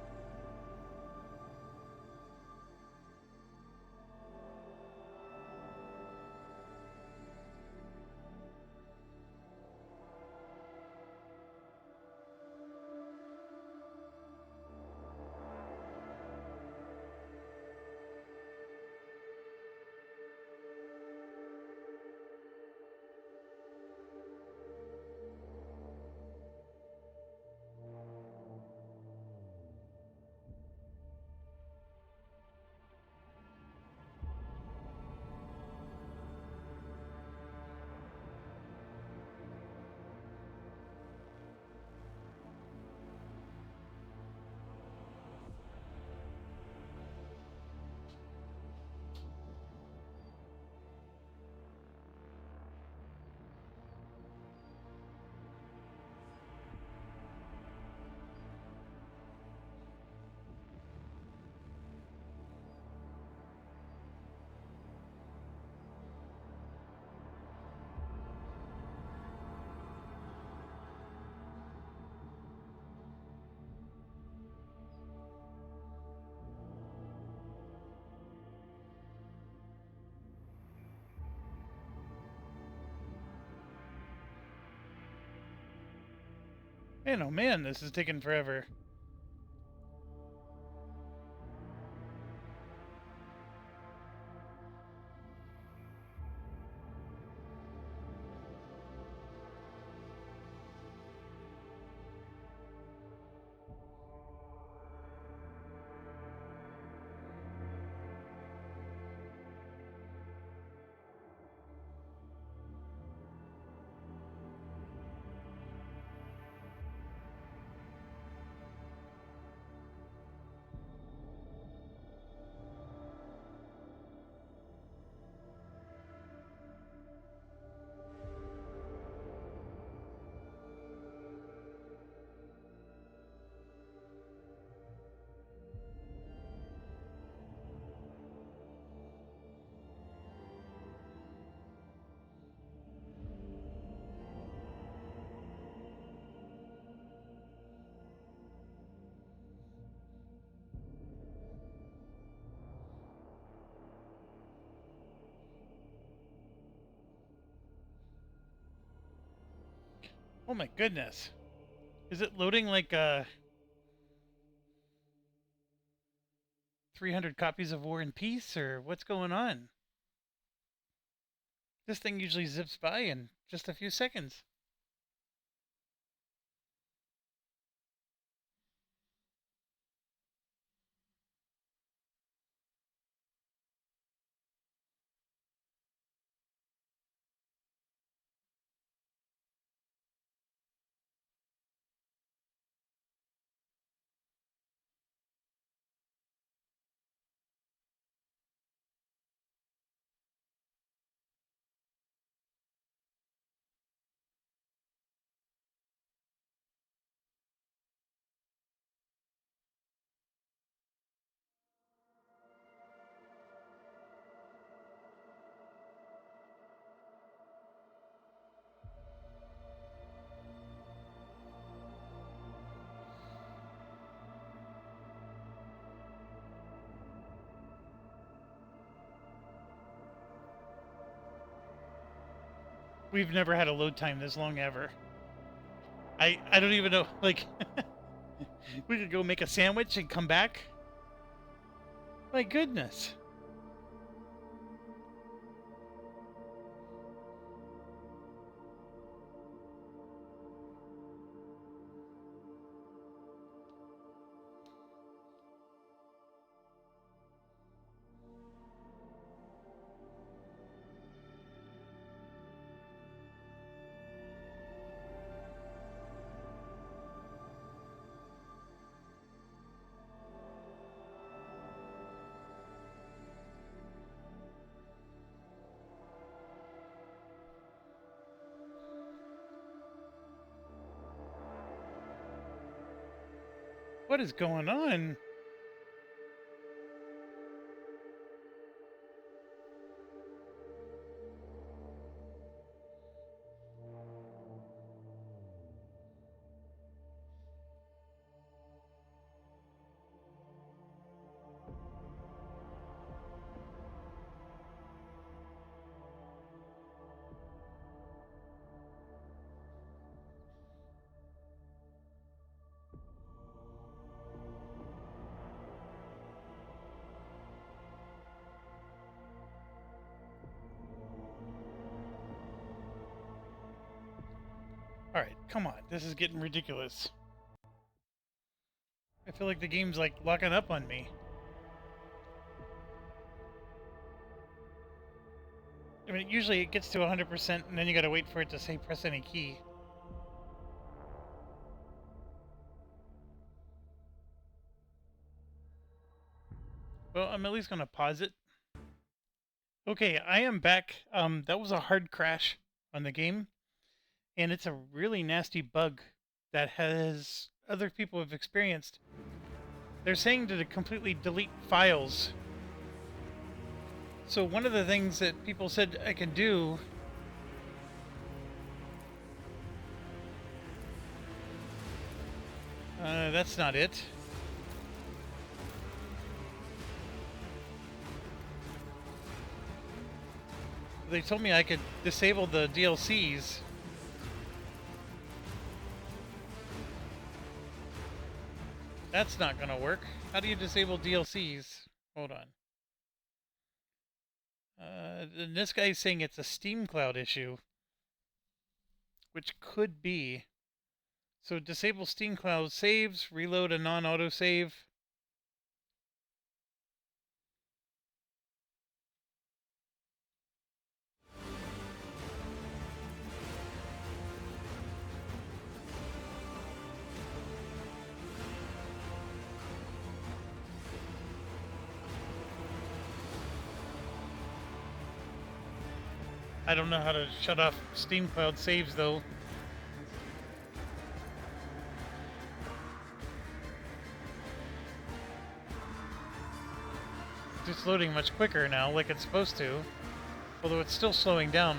A: Man, oh man, this is taking forever. Oh my goodness. Is it loading like 300 copies of War and Peace, or what's going on? This thing usually zips by in just a few seconds. We've never had a load time this long ever. I don't even know, like, we could go make a sandwich and come back. My goodness. What is going on? Alright, come on. This is getting ridiculous. I feel like the game's like locking up on me. I mean, usually it gets to 100% and then you gotta wait for it to say press any key. Well, I'm at least gonna pause it. Okay, I am back. That was a hard crash on the game, and it's a really nasty bug that has other people have experienced. They're saying to completely delete files. So one of the things that people said I can do that's not it. They told me I could disable the DLCs. That's not gonna work. How do you disable DLCs? Hold on. And this guy's saying it's a Steam Cloud issue, which could be. So disable Steam Cloud saves, reload a non-auto save. I don't know how to shut off Steam Cloud saves though. It's loading much quicker now, like it's supposed to. Although it's still slowing down.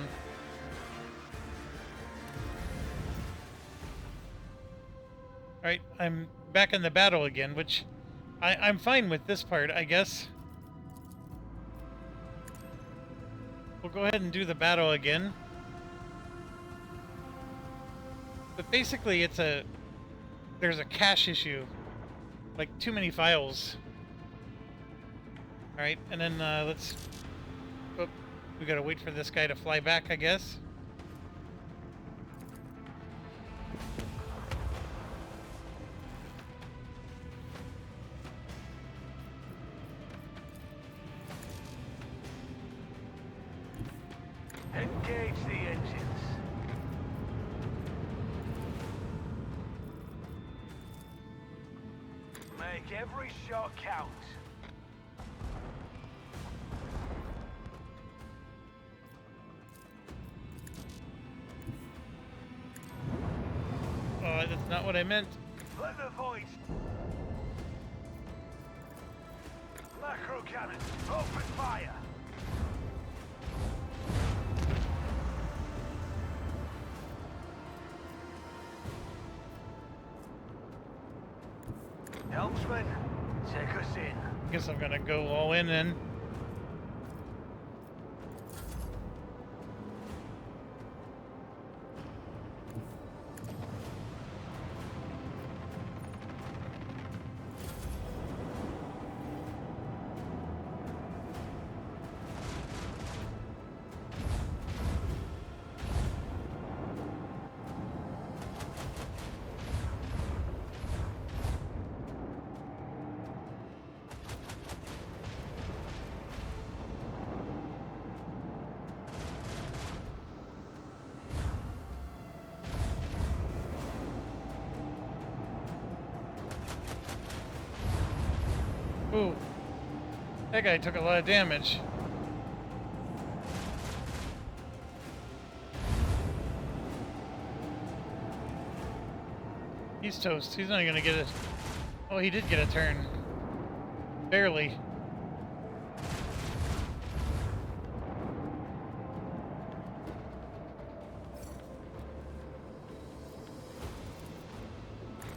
A: Alright, I'm back in the battle again, which I'm fine with this part, I guess. We'll go ahead and do the battle again. But basically, there's a cache issue, like too many files. All right, and then oh, we gotta wait for this guy to fly back, I guess.
C: Engage the engines. Make every shot count.
A: Oh, that's not what I meant.
C: Let the void. Macro cannon, open fire. Helmsman, take us in.
A: Guess I'm gonna go all in then. Ooh, that guy took a lot of damage. He's toast. He's not gonna get it. Oh, he did get a turn. Barely.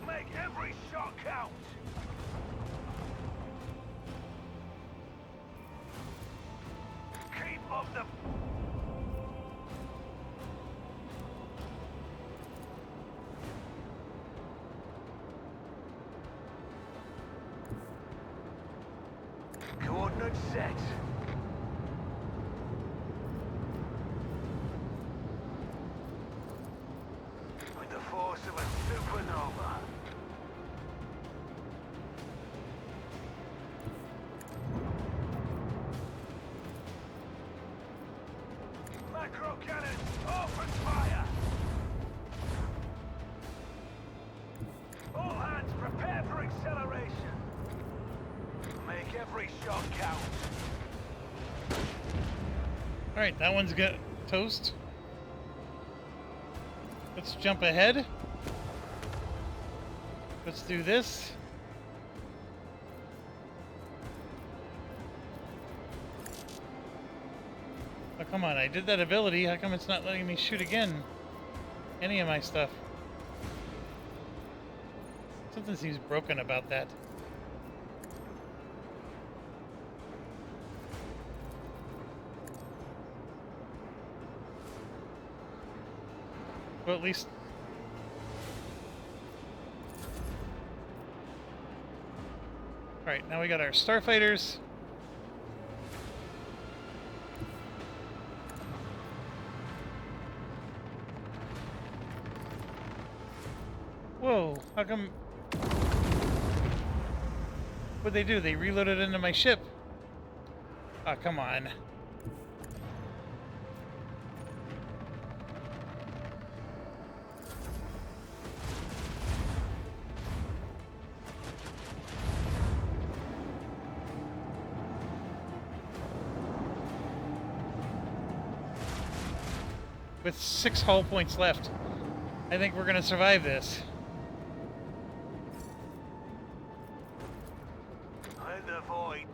C: Make every shot count. Keep up the... Coordinates set. With the force of a supernova. Macro cannon, open fire! All hands prepare for acceleration. Make every shot count.
A: Alright, that one's got toast. Let's jump ahead. Let's do this. Oh, come on, I did that ability. How come it's not letting me shoot again? Any of my stuff. Something seems broken about that. Well, at least... Alright, now we got our starfighters. Whoa, how come... What'd they do? They reloaded into my ship. Oh, come on. With 6 hull points left, I think we're gonna survive this.
C: In the void.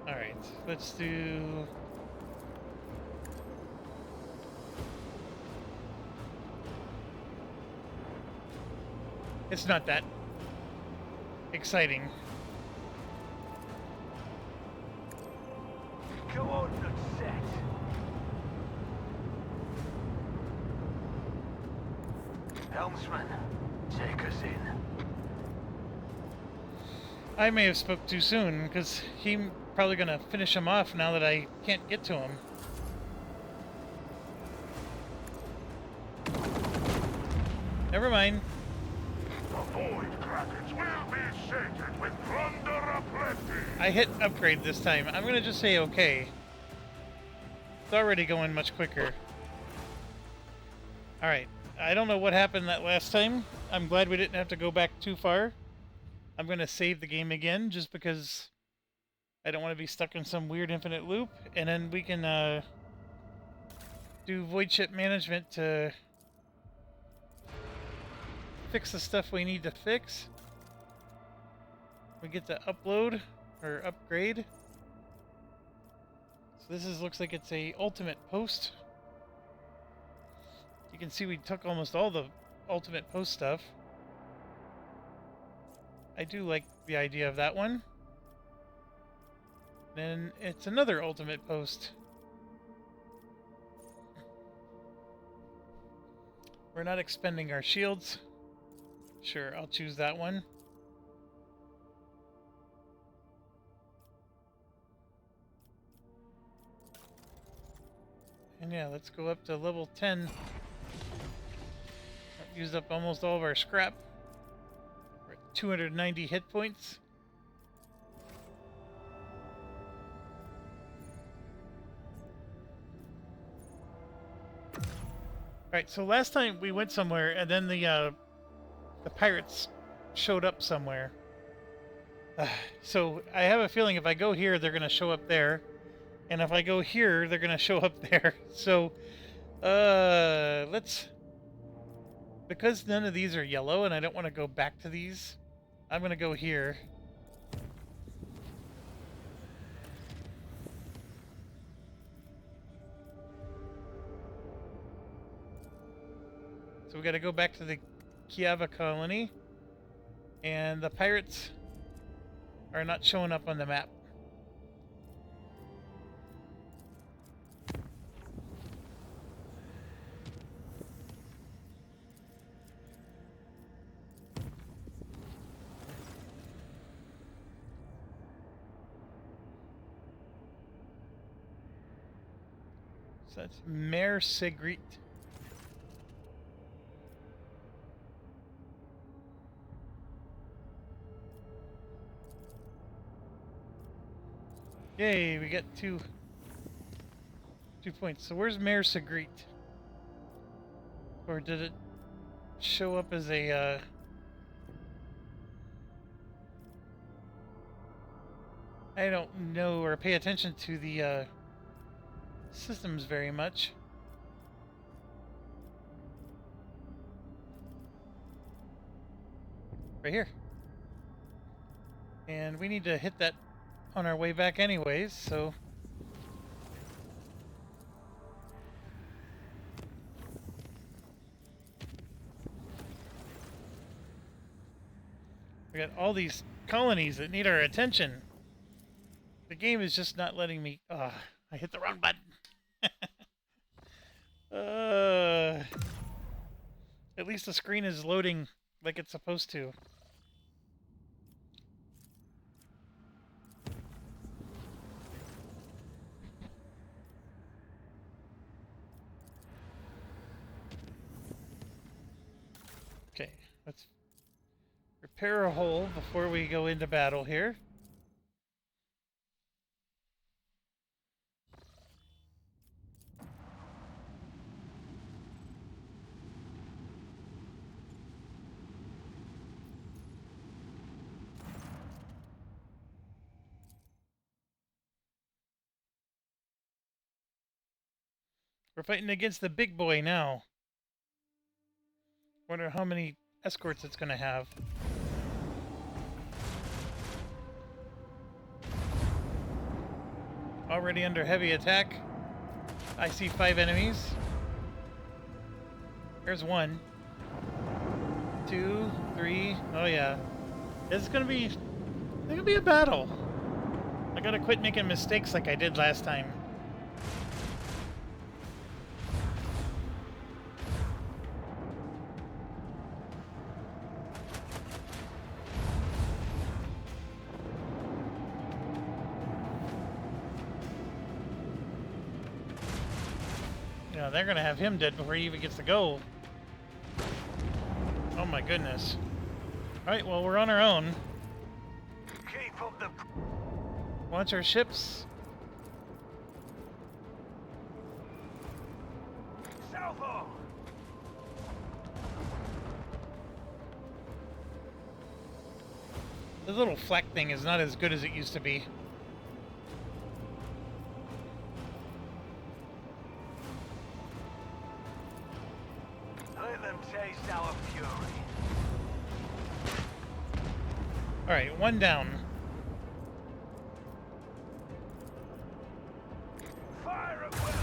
A: Alright, let's do... It's not that exciting.
C: Coordinates set. Helmsman, take us in.
A: I may have spoke too soon, because he's probably going to finish him off now that I can't get to him. Never mind.
F: The void crackers will be sated with plunder aplenty.
A: I hit upgrade this time. I'm going to just say okay. It's already going much quicker. Alright. I don't know what happened that last time. I'm glad we didn't have to go back too far. I'm going to save the game again just because I don't want to be stuck in some weird infinite loop. And then we can do void ship management to fix the stuff we need to fix. We get to upload or upgrade. So this looks like it's a ultimate post. You can see we took almost all the ultimate post stuff. I do like the idea of that one. Then it's another ultimate post. We're not expending our shields. Sure, I'll choose that one. And yeah, let's go up to level 10. That used up almost all of our scrap. We're at 290 hit points. Alright, so last time we went somewhere and then the pirates showed up somewhere. So I have a feeling if I go here, they're going to show up there. And if I go here, they're going to show up there. So, let's... Because none of these are yellow and I don't want to go back to these, I'm going to go here. So we got to go back to the Kiava colony. And the pirates are not showing up on the map. So that's Mare Sigrit. Yay, we get two points. So where's Mare Sigrit? Or did it show up as a I don't know or pay attention to the systems very much. Right here. And we need to hit that on our way back anyways, so we got all these colonies that need our attention. The game is just not letting me... I hit the wrong button. At least the screen is loading like it's supposed to. Okay, let's repair a hole before we go into battle here. We're fighting against the big boy now. Wonder how many escorts it's gonna have. Already under heavy attack. I see 5 enemies. There's 1. 2, 3. Oh yeah. It's gonna be a battle. I gotta quit making mistakes like I did last time. Yeah, they're gonna have him dead before he even gets to go. Oh my goodness. Alright, well, we're on our own.
C: Keep up the...
A: Launch our ships.
C: Salvo!
A: The little flak thing is not as good as it used to be.
C: Let them taste our fury.
A: Alright, one down.
C: Fire at will!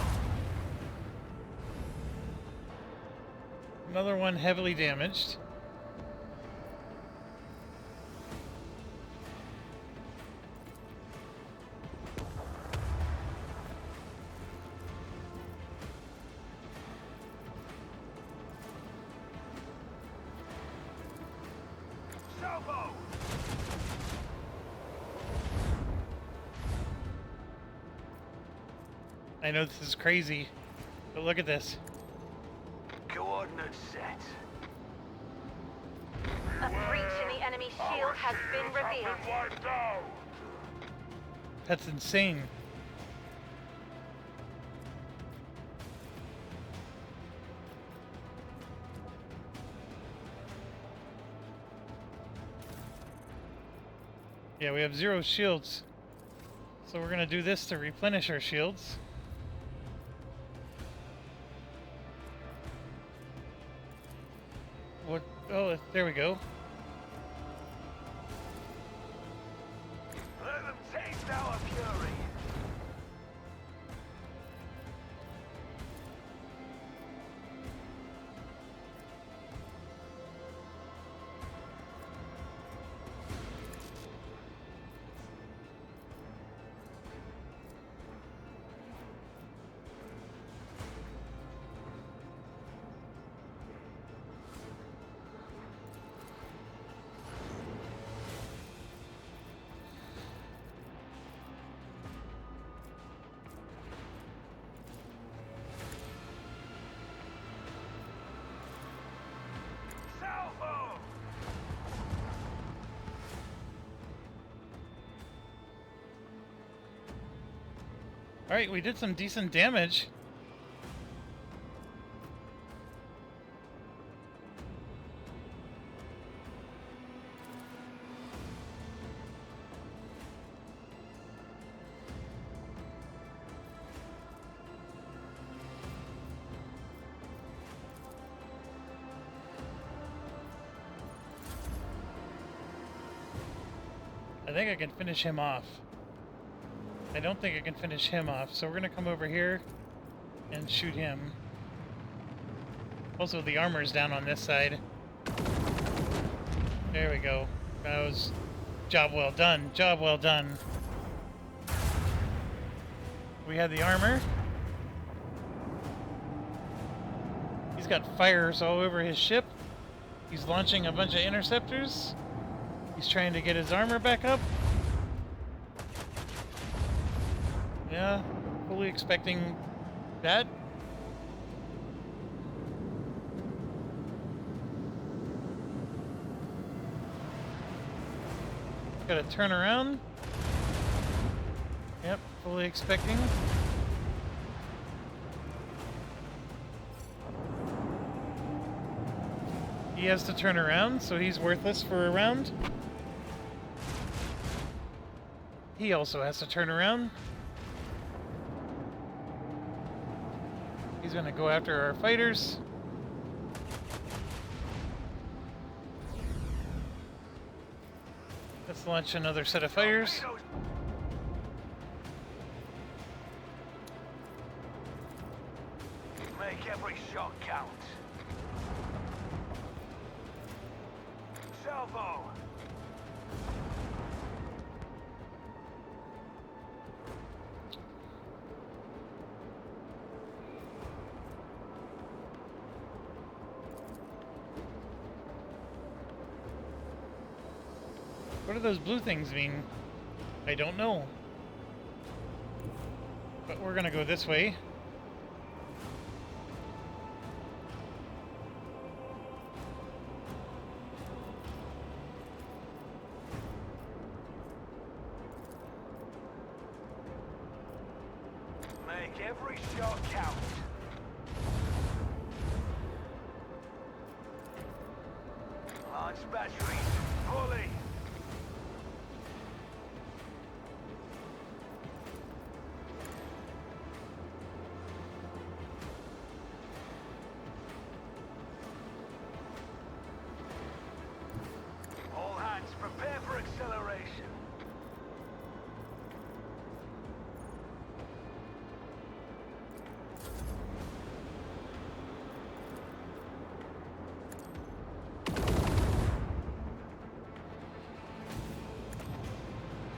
A: Another one heavily damaged.
C: Salvo!
A: I know this is crazy, but look at this.
C: Coordinates set.
B: A breach in the enemy shield has been revealed.
F: Wiped out.
A: That's insane. Yeah, we have 0 shields. So we're gonna do this to replenish our shields. What? Oh, there we go.
C: Let them taste our fury. Salvo!
A: Alright, we did some decent damage. I think I can finish him off. I don't think I can finish him off, so we're gonna come over here and shoot him. Also, the armor's down on this side. There we go. That was job well done. Job well done. We had the armor. He's got fires all over his ship. He's launching a bunch of interceptors. He's trying to get his armor back up. Yeah, fully expecting that. Gotta turn around. Yep, fully expecting. He has to turn around, so he's worthless for a round. He also has to turn around. He's gonna go after our fighters. Let's launch another set of fighters.
C: Torpedoes. Make every shot count. Salvo!
A: What do those blue things mean? I don't know. But we're gonna go this way.
C: Make every shot count. Launch batteries fully. All hands prepare for acceleration.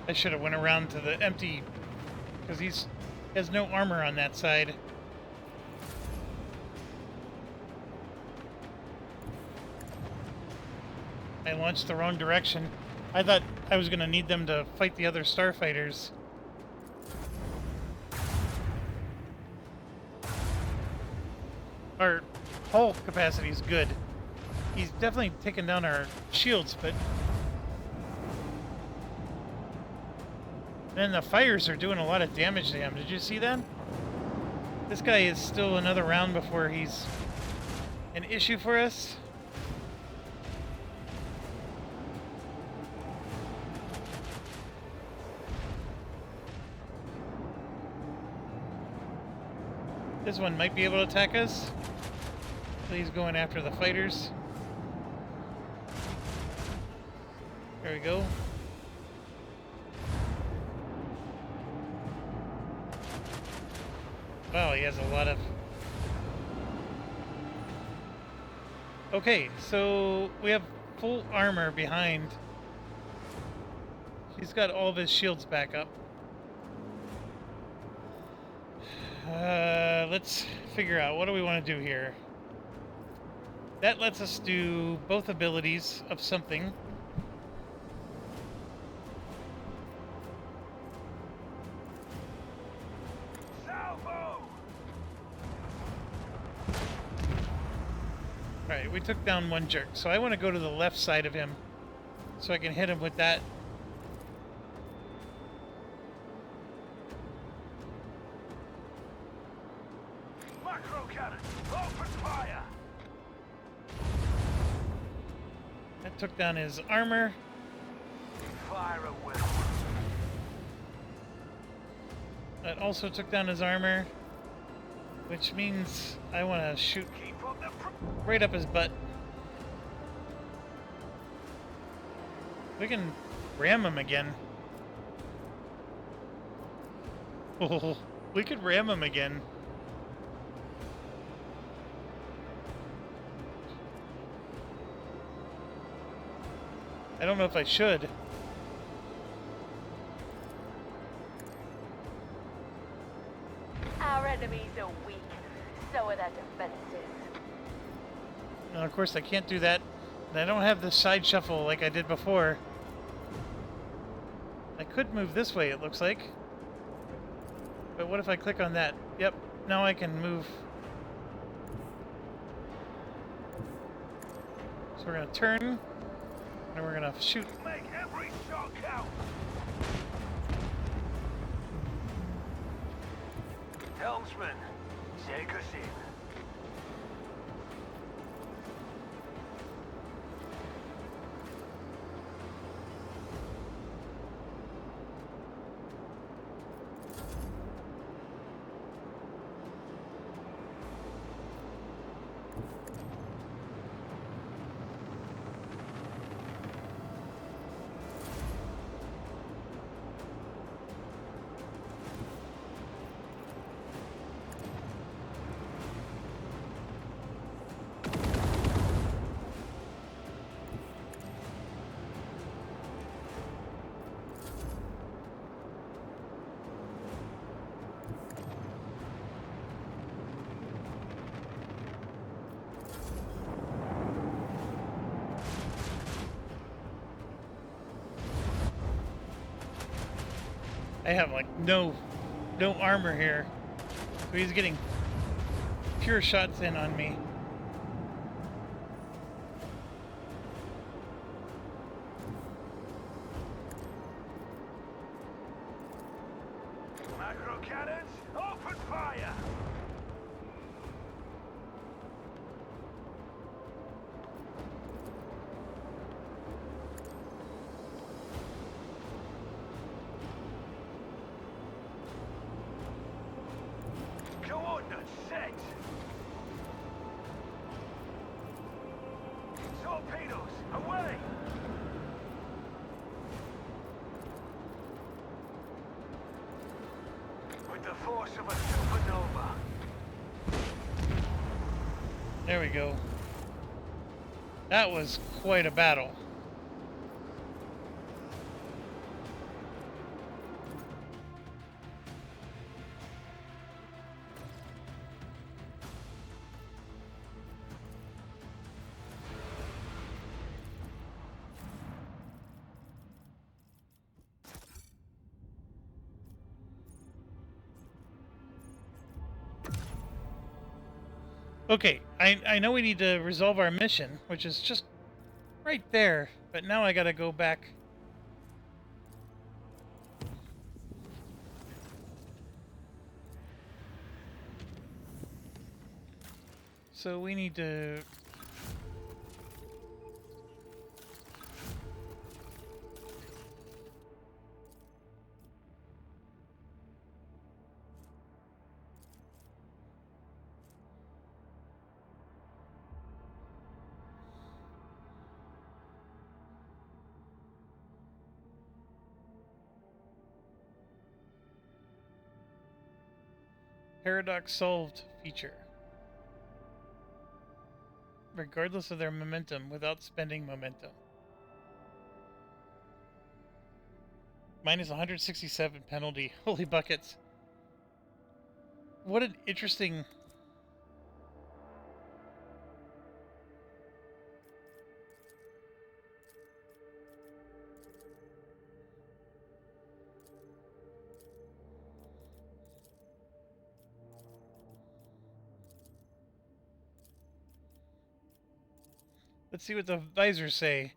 A: I should have went around to the empty, because has no armor on that side. I launched the wrong direction. I thought I was going to need them to fight the other starfighters. Our hull capacity is good. He's definitely taken down our shields, but then the fires are doing a lot of damage to him. Did you see that? This guy is still another round before he's an issue for us. This one might be able to attack us. So he's going after the fighters. There we go. Wow, he has a lot of... Okay, so we have full armor behind. He's got all of his shields back up. Let's figure out, what do we want to do here? That lets us do both abilities of something. Alright, we took down one jerk, so I want to go to the left side of him so I can hit him with that.
C: Macro cannon, open fire!
A: That took down his armor.
C: Fire at will.
A: That also took down his armor, which means I want to shoot
C: Keep up the
A: right up his butt. We can ram him again. Oh, we could ram him again. I don't know if I should.
B: Our enemies are weak, so are their defenses.
A: Now, of course, I can't do that. And I don't have the side shuffle like I did before. I could move this way, it looks like. But what if I click on that? Yep, now I can move. So we're going to turn, and we're going to shoot.
C: Make every shot count. Helmsman, take us in.
A: I have like no armor here. So he's getting pure shots in on me.
C: Macro cannons, open fire! torpedoes! Away! With the force of a supernova.
A: There we go. That was quite a battle. Okay, I know we need to resolve our mission, which is just right there, but now I gotta go back. So we need to... Paradox solved feature. Regardless of their momentum, without spending momentum. Minus 167 penalty. Holy buckets. What an interesting... Let's see what the visors say.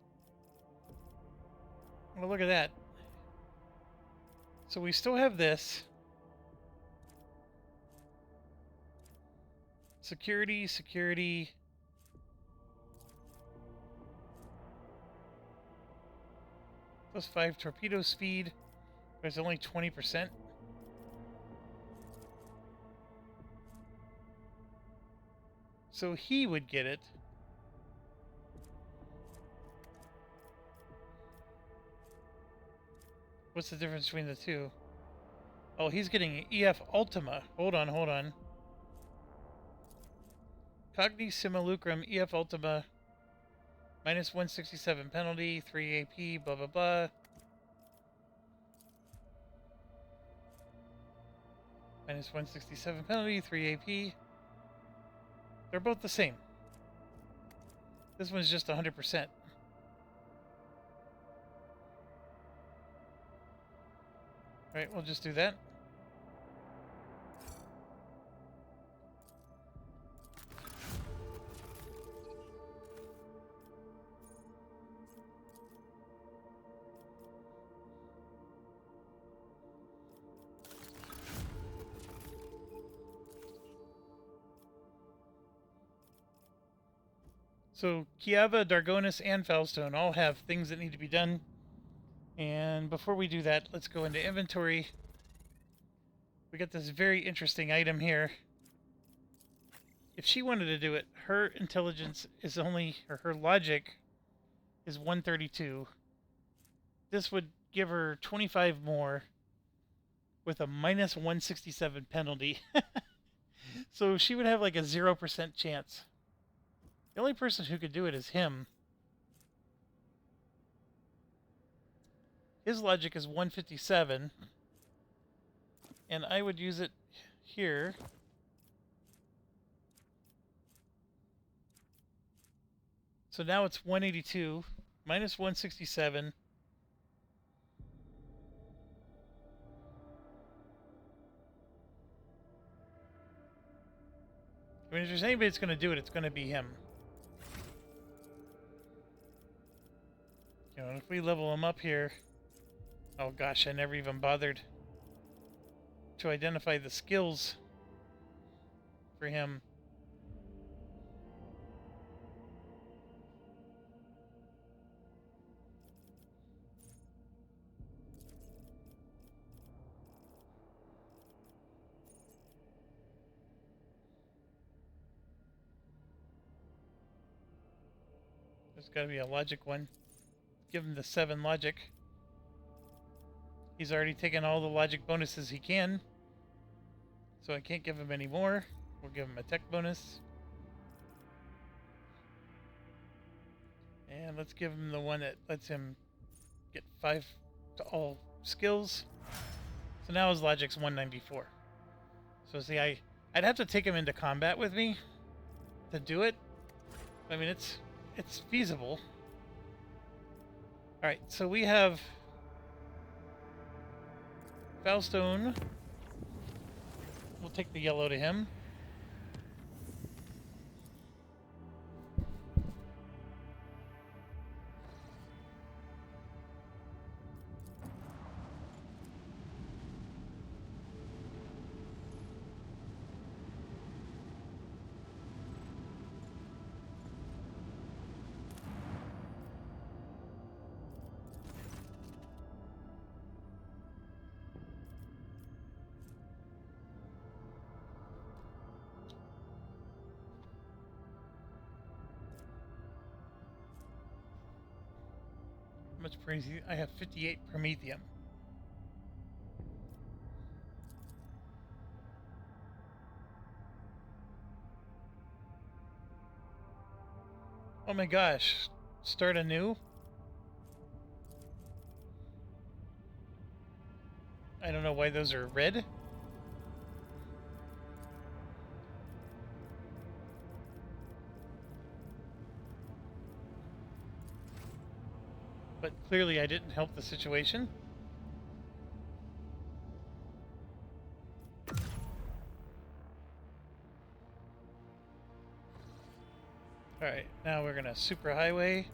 A: Well, look at that. So we still have this. Security, security. Plus 5 torpedo speed. But it's only 20%. So he would get it. What's the difference between the two? Oh, he's getting EF Ultima. Hold on, hold on. Cogni Simulacrum EF Ultima. Minus 167 penalty, 3 AP, blah blah blah. Minus 167 penalty, 3 AP. They're both the same. This one's just 100%. Alright, we'll just do that. So, Kiava, Dargonis, and Foulstone all have things that need to be done. And before we do that, let's go into inventory. We got this very interesting item here. If she wanted to do it, her intelligence is only, or her logic is 132. This would give her 25 more with a minus 167 penalty. So she would have like a 0% chance. The only person who could do it is him. His logic is 157. And I would use it here. So now it's 182 minus 167. I mean, if there's anybody that's going to do it, it's going to be him. You know, if we level him up here... Oh gosh, I never even bothered to identify the skills for him. There's got to be a logic one. Give him the 7 logic. He's already taken all the logic bonuses he can, so I can't give him any more. We'll give him a tech bonus. And let's give him the one that lets him get 5 to all skills. So now his logic's 194. So see, I'd have to take him into combat with me to do it. I mean, it's feasible. All right, so we have Foulstone. We'll take the yellow to him. How much praise? I have 58 Promethium. Oh my gosh. Start anew? I don't know why those are red. But clearly I didn't help the situation. Alright, now we're gonna superhighway.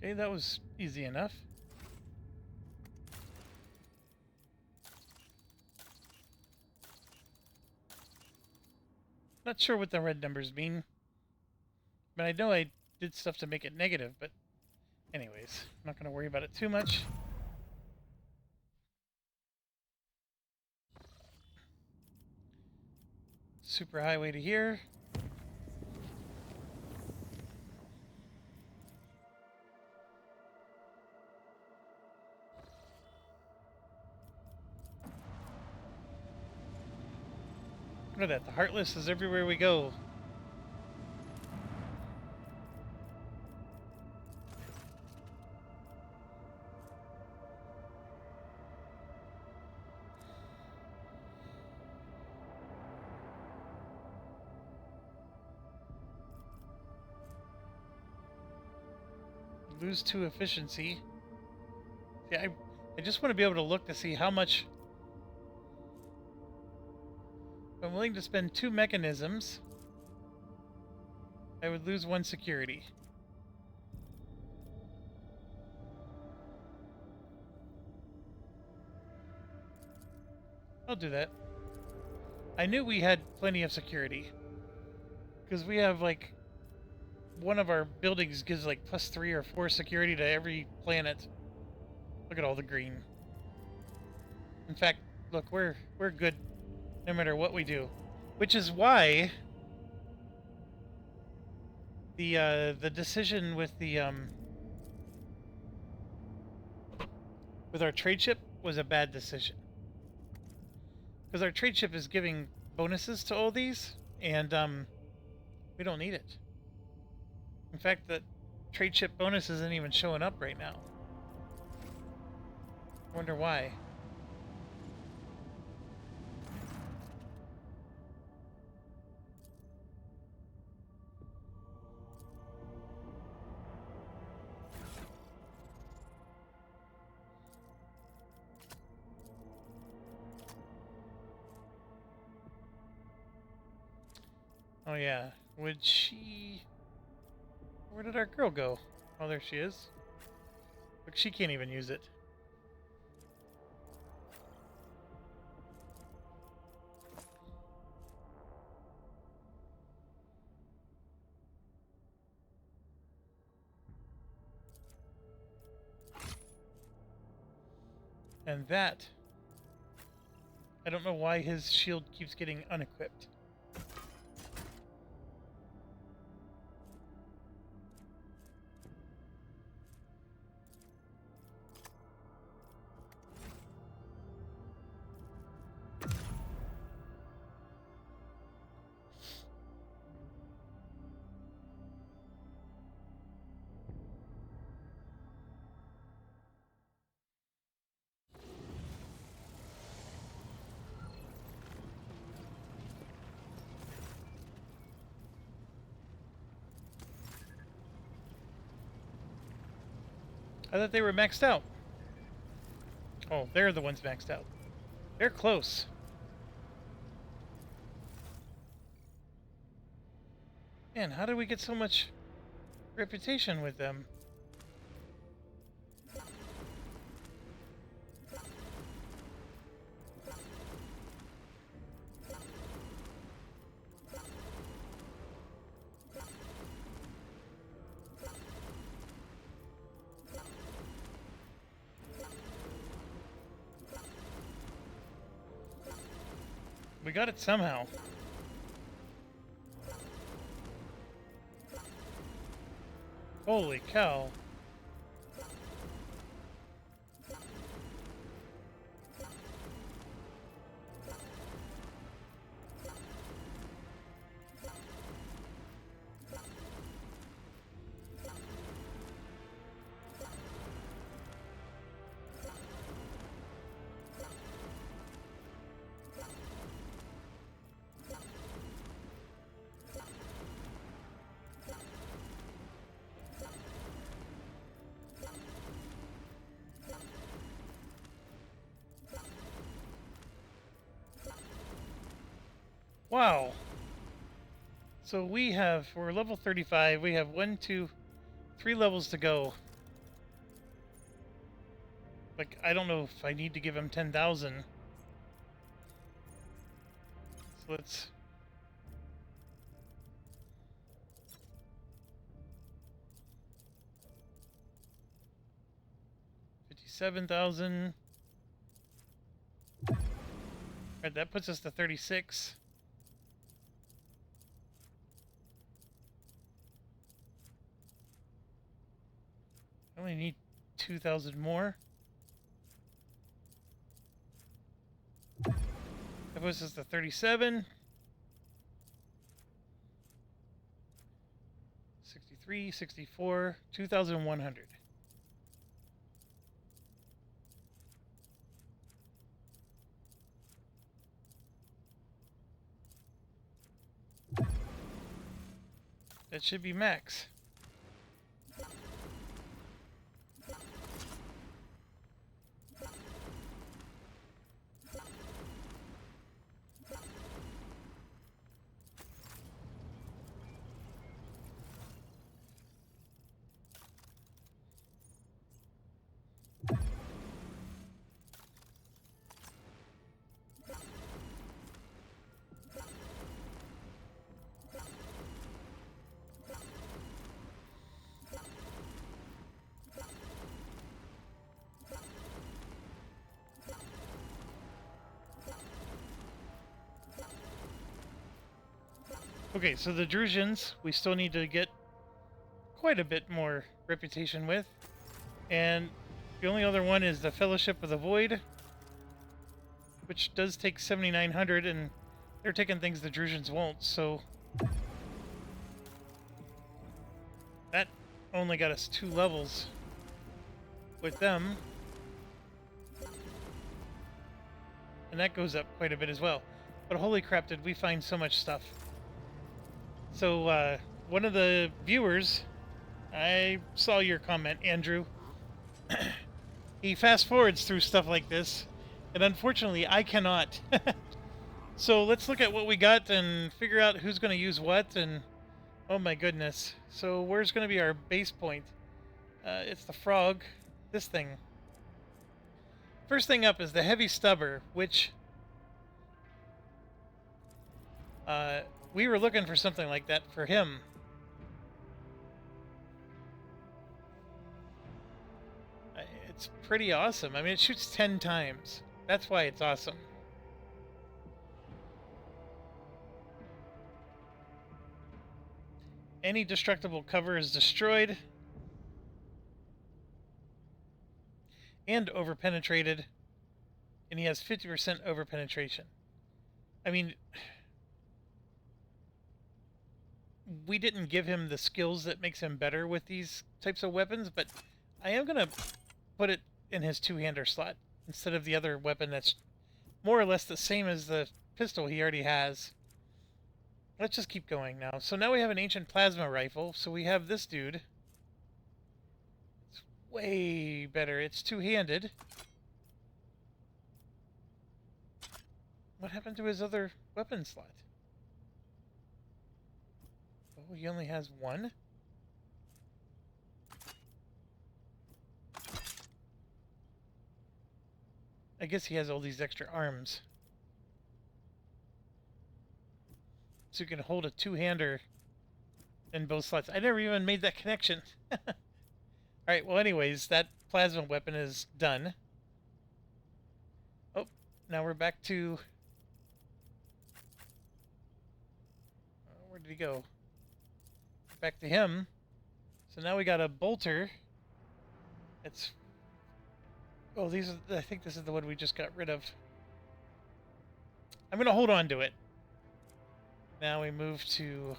A: Okay, that was easy enough. Not sure what the red numbers mean. But I know I did stuff to make it negative, but anyways, I'm not going to worry about it too much. Superhighway to here. Look at that, the Heartless is everywhere we go. Lose 2 efficiency. Yeah, I just want to be able to look to see how much. I'm willing to spend 2 mechanisms. I would lose 1 security. I'll do that. I knew we had plenty of security. Because we have, like, one of our buildings gives, like, +3 or 4 security to every planet. Look at all the green. In fact, look, we're good no matter what we do. Which is why the decision with the with our trade ship was a bad decision. Because our trade ship is giving bonuses to all these, and we don't need it. In fact, the trade ship bonus isn't even showing up right now. I wonder why. Oh yeah. Would she... Where did our girl go? Oh, there she is. Look, she can't even use it. And that... I don't know why his shield keeps getting unequipped. I thought they were maxed out. Oh, they're the ones maxed out. They're close. Man, how did we get so much reputation with them? We got it somehow. Holy cow. Wow. So we're level 35. We have 1, 2, 3 levels to go. Like, I don't know if I need to give him 10,000. So let's... $57,000. Alright, that puts us to 36. I only need 2,000 more. That puts us to 37. 63, 64, 2,100. That should be max. Okay, so the Drusians, we still need to get quite a bit more reputation with. And the only other one is the Fellowship of the Void, which does take 7,900, and they're taking things the Drusians won't, so... That only got us 2 levels with them. And that goes up quite a bit as well. But holy crap, did we find so much stuff. So, one of the viewers, I saw your comment, Andrew. He fast forwards through stuff like this, and unfortunately I cannot. So let's look at what we got and figure out who's going to use what. And oh my goodness. So where's going to be our base point? It's the frog. This thing. First thing up is the heavy stubber, which we were looking for something like that for him. It's pretty awesome. I mean, it shoots 10 times. That's why it's awesome. Any destructible cover is destroyed and overpenetrated, and he has 50% overpenetration. I mean, we didn't give him the skills that makes him better with these types of weapons, but I am going to put it in his two-hander slot instead of the other weapon that's more or less the same as the pistol he already has. Let's just keep going now. So now we have an ancient plasma rifle. So we have this dude. It's way better. It's two-handed. What happened to his other weapon slot? Oh, he only has one? I guess he has all these extra arms. So you can hold a two-hander in both slots. I never even made that connection. Alright, well anyways, that plasma weapon is done. Oh, now we're back to... where did he go? Back to him. So now we got a bolter. It's... oh, these are... I think this is the one we just got rid of. I'm going to hold on to it. Now we move to...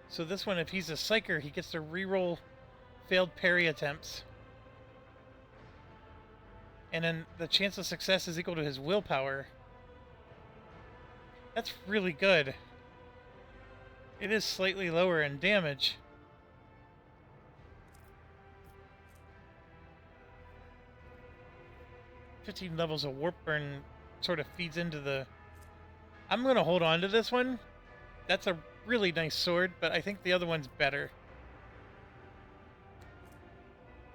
A: so this one, if he's a psyker, he gets to reroll failed parry attempts. And then the chance of success is equal to his willpower. That's really good. It is slightly lower in damage. "15 levels of warp burn" sort of feeds into the... I'm going to hold on to this one. That's a really nice sword, but I think the other one's better.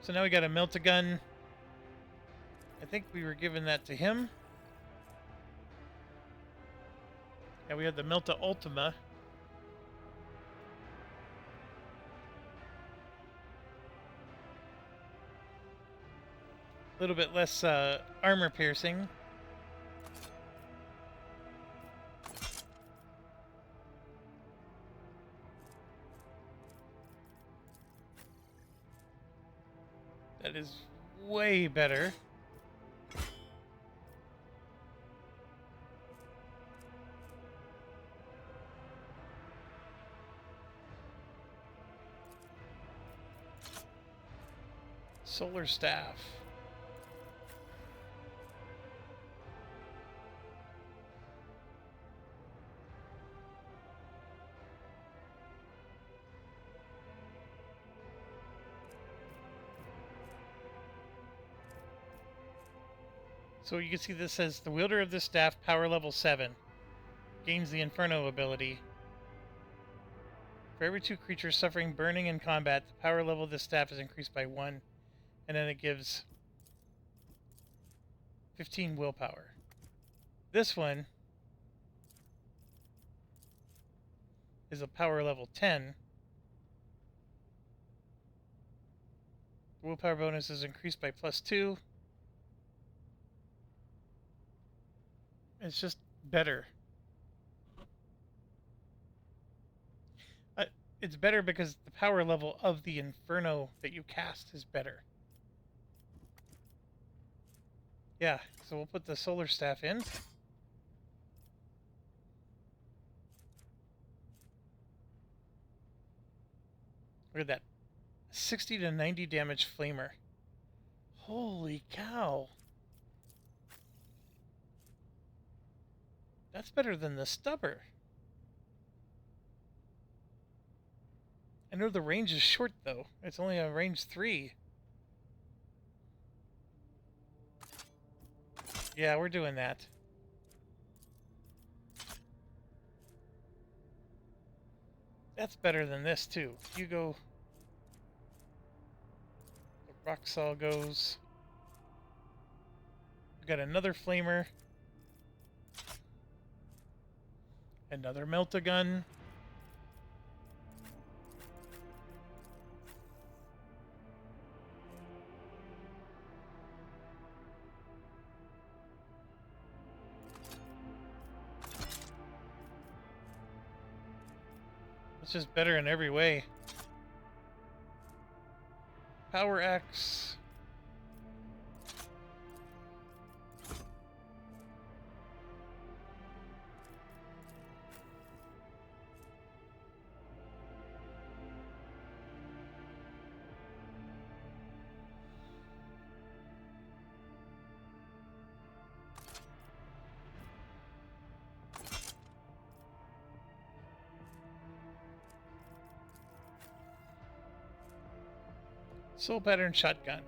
A: So now we got a melt-a-gun. I think we were giving that to him. Yeah, we had the Melta-Ultima. A little bit less armor piercing. That is way better. Solar Staff. So you can see this says the wielder of this staff, power level 7, gains the Inferno ability. For every 2 creatures suffering burning in combat, the power level of this staff is increased by 1, and then it gives 15 willpower. This one is a power level 10. The willpower bonus is increased by +2. It's just better. It's better because the power level of the Inferno that you cast is better. Yeah, so we'll put the Solar Staff in. Look at that. 60 to 90 damage flamer. Holy cow. That's better than the stubber. And I know the range is short, though. It's only a range 3. Yeah, we're doing that. That's better than this, too. You go... The Roxol goes... We got another Flamer. Another Melt-A-Gun. It's just better in every way. Power Axe. Soul Pattern Shotgun.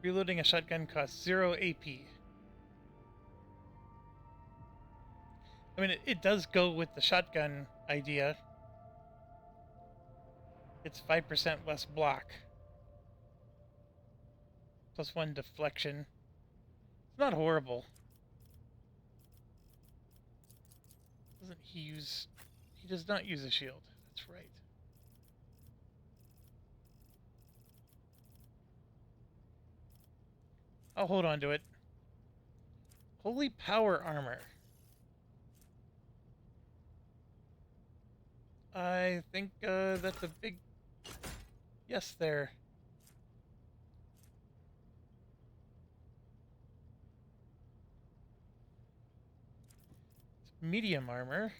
A: Reloading a shotgun costs 0 AP. I mean, it does go with the shotgun idea. It's 5% less block. Plus 1 deflection. It's not horrible. Doesn't he use... He does not use a shield. That's right. I'll hold on to it. Holy Power Armor. I think that's a big yes there. It's medium armor.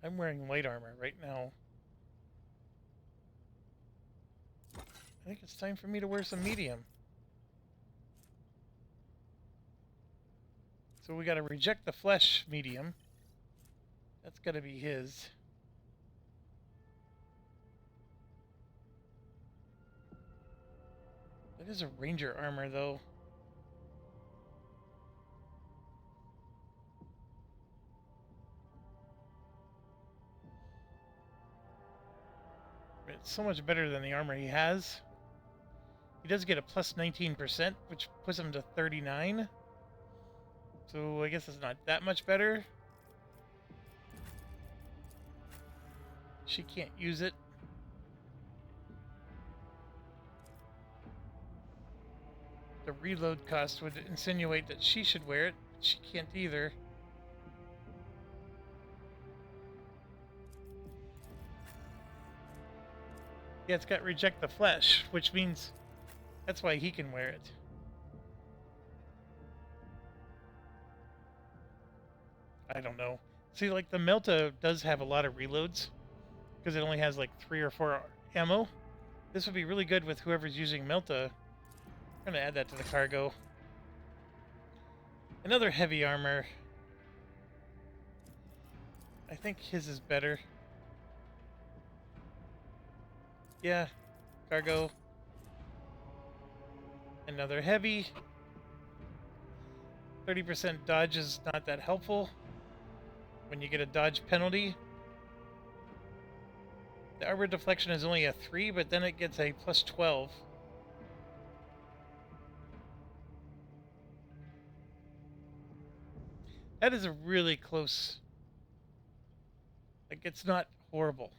A: I'm wearing light armor right now. I think it's time for me to wear some medium. So we gotta reject the flesh medium. That's gotta be his. That is a ranger armor though. It's so much better than the armor he has. He does get a plus 19%, which puts him to 39. So I guess it's not that much better. She can't use it. The reload cost would insinuate that she should wear it, but she can't either. Yeah, it's got reject the flesh, which means that's why he can wear it. I don't know. See, like the Melta does have a lot of reloads because it only has like 3 or 4 ammo. This would be really good with whoever's using Melta. I'm gonna add that to the cargo. Another heavy armor. I think his is better. Yeah, cargo. Another heavy. 30% dodge is not that helpful when you get a dodge penalty. The armor deflection is only a 3, but then it gets a plus 12. That is a really close... Like, it's not horrible.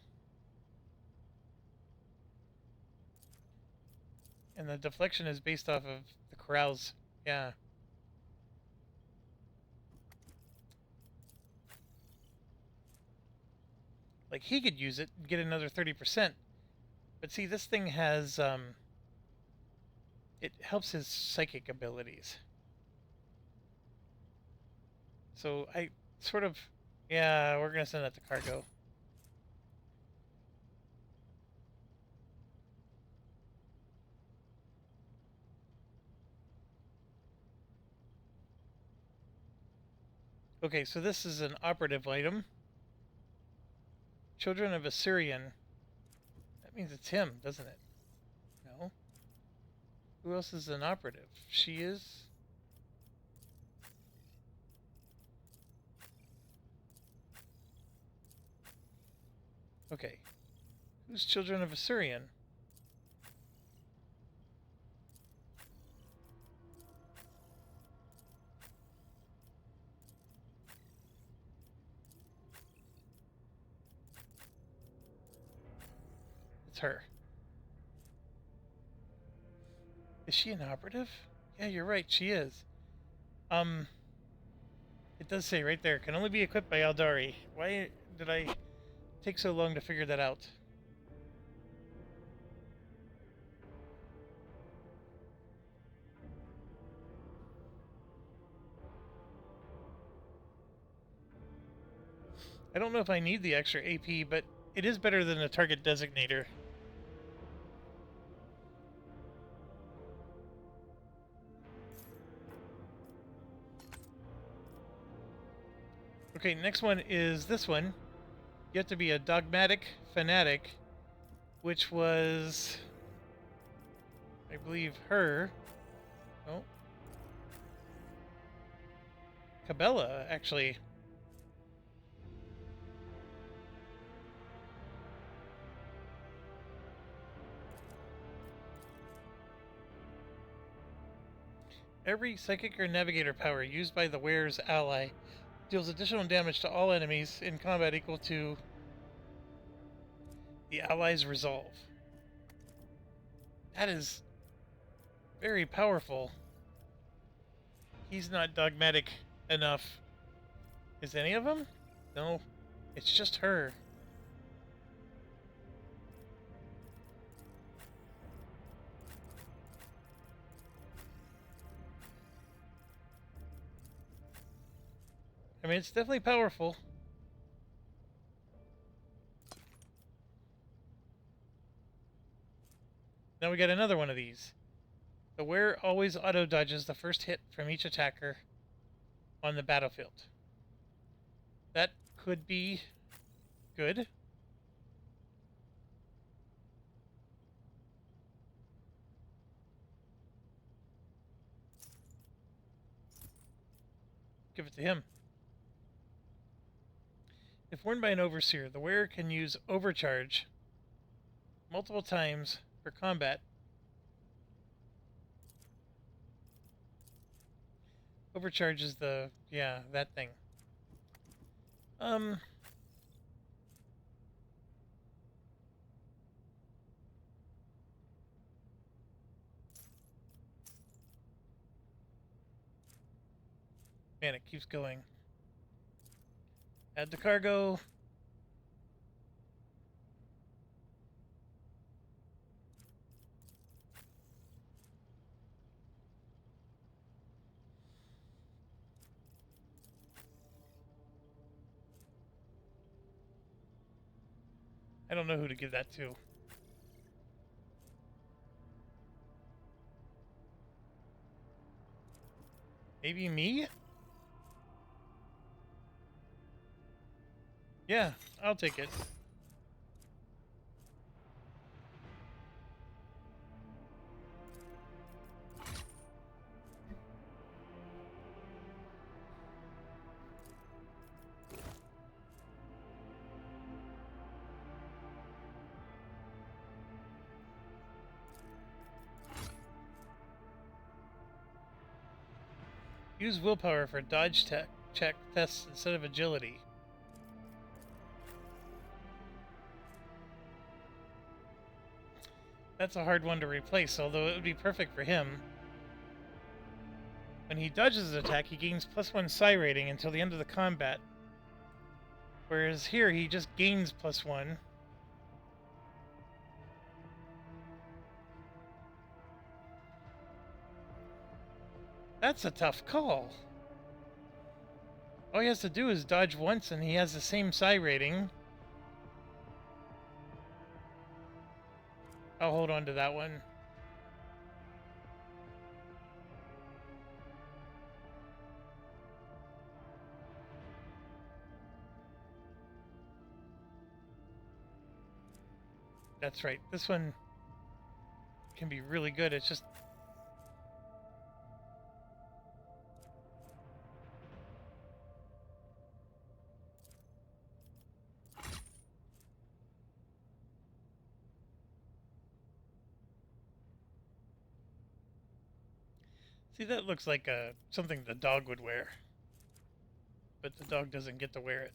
A: And the deflection is based off of the corrals. Yeah. Like, he could use it and get another 30%. But see, this thing has, it helps his psychic abilities. So I sort of, yeah, we're gonna send that to cargo. Okay, so this is an operative item. Children of Assyrian. That means it's him, doesn't it? No. Who else is an operative? She is. Okay. Who's Children of Assyrian? It's her. Is she an operative? Yeah, you're right, she is. It does say right there, can only be equipped by Aldari. Why did I take so long to figure that out? I don't know if I need the extra AP, but it is better than a target designator. Okay, next one is this one. You have to be a dogmatic fanatic, which was, I believe, her. Oh. Cabela, actually. Every psychic or navigator power used by the wearer's ally deals additional damage to all enemies in combat equal to the ally's resolve. That is very powerful. He's not dogmatic enough. Is any of them? No, it's just her. I mean, it's definitely powerful. Now we got another one of these. The wearer always auto-dodges the first hit from each attacker on the battlefield. That could be good. Give it to him. If worn by an overseer, the wearer can use overcharge multiple times for combat. Overcharge is the, yeah, that thing. Man, it keeps going. Add to cargo. I don't know who to give that to. Maybe me? Yeah, I'll take it. Use willpower for dodge check tests instead of agility. That's a hard one to replace, although it would be perfect for him. When he dodges an attack, he gains +1 psi rating until the end of the combat. Whereas here, he just gains +1. That's a tough call. All he has to do is dodge once and he has the same psi rating. I'll hold on to that one. That's right. This one can be really good. It's just... See, that looks like something the dog would wear. But the dog doesn't get to wear it.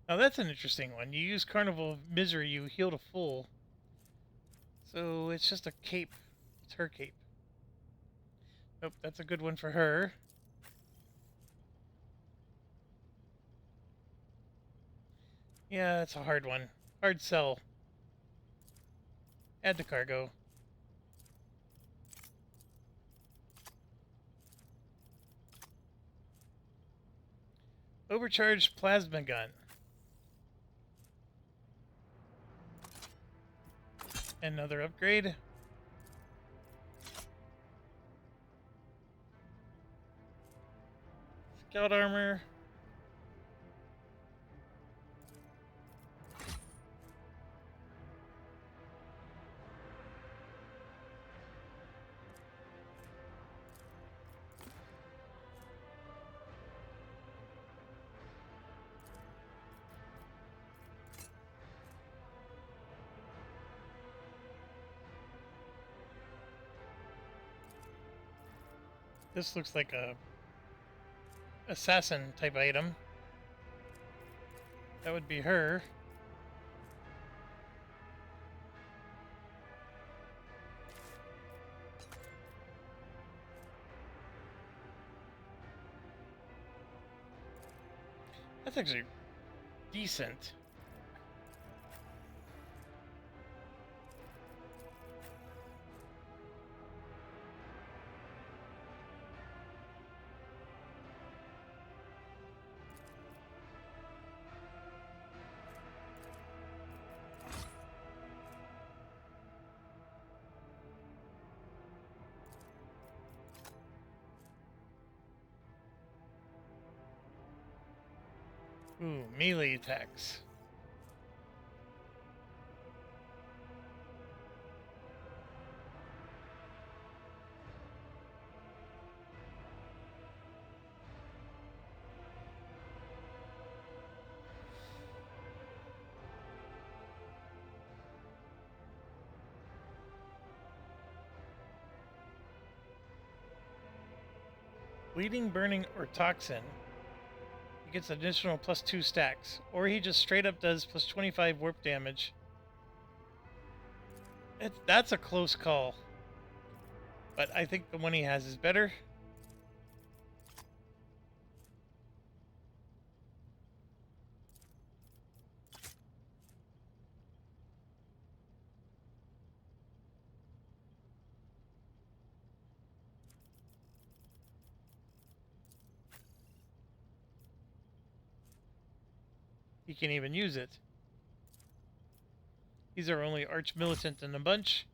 A: Now that's an interesting one. You use Carnival of Misery, you heal to full. So it's just a cape. It's her cape. Nope, that's a good one for her. Yeah, it's a hard one. Hard sell. Add to cargo. Overcharged plasma gun. Another upgrade. Scout armor. This looks like a assassin type item. That would be her. That's actually decent. Ooh, melee attacks. Bleeding, burning, or toxin. He gets additional +2 stacks. Or he just straight up does +25 warp damage. That's a close call. But I think the one he has is better. He can even use it. He's our only arch militant in the bunch.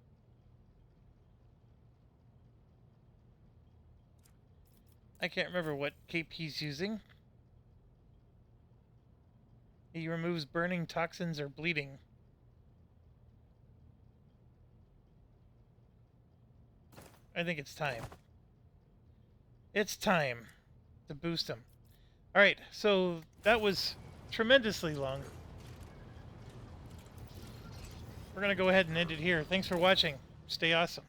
A: I can't remember what cape he's using. He removes burning, toxins, or bleeding. I think it's time. It's time to boost him. Alright, so that was tremendously long. We're going to go ahead and end it here. Thanks for watching. Stay awesome.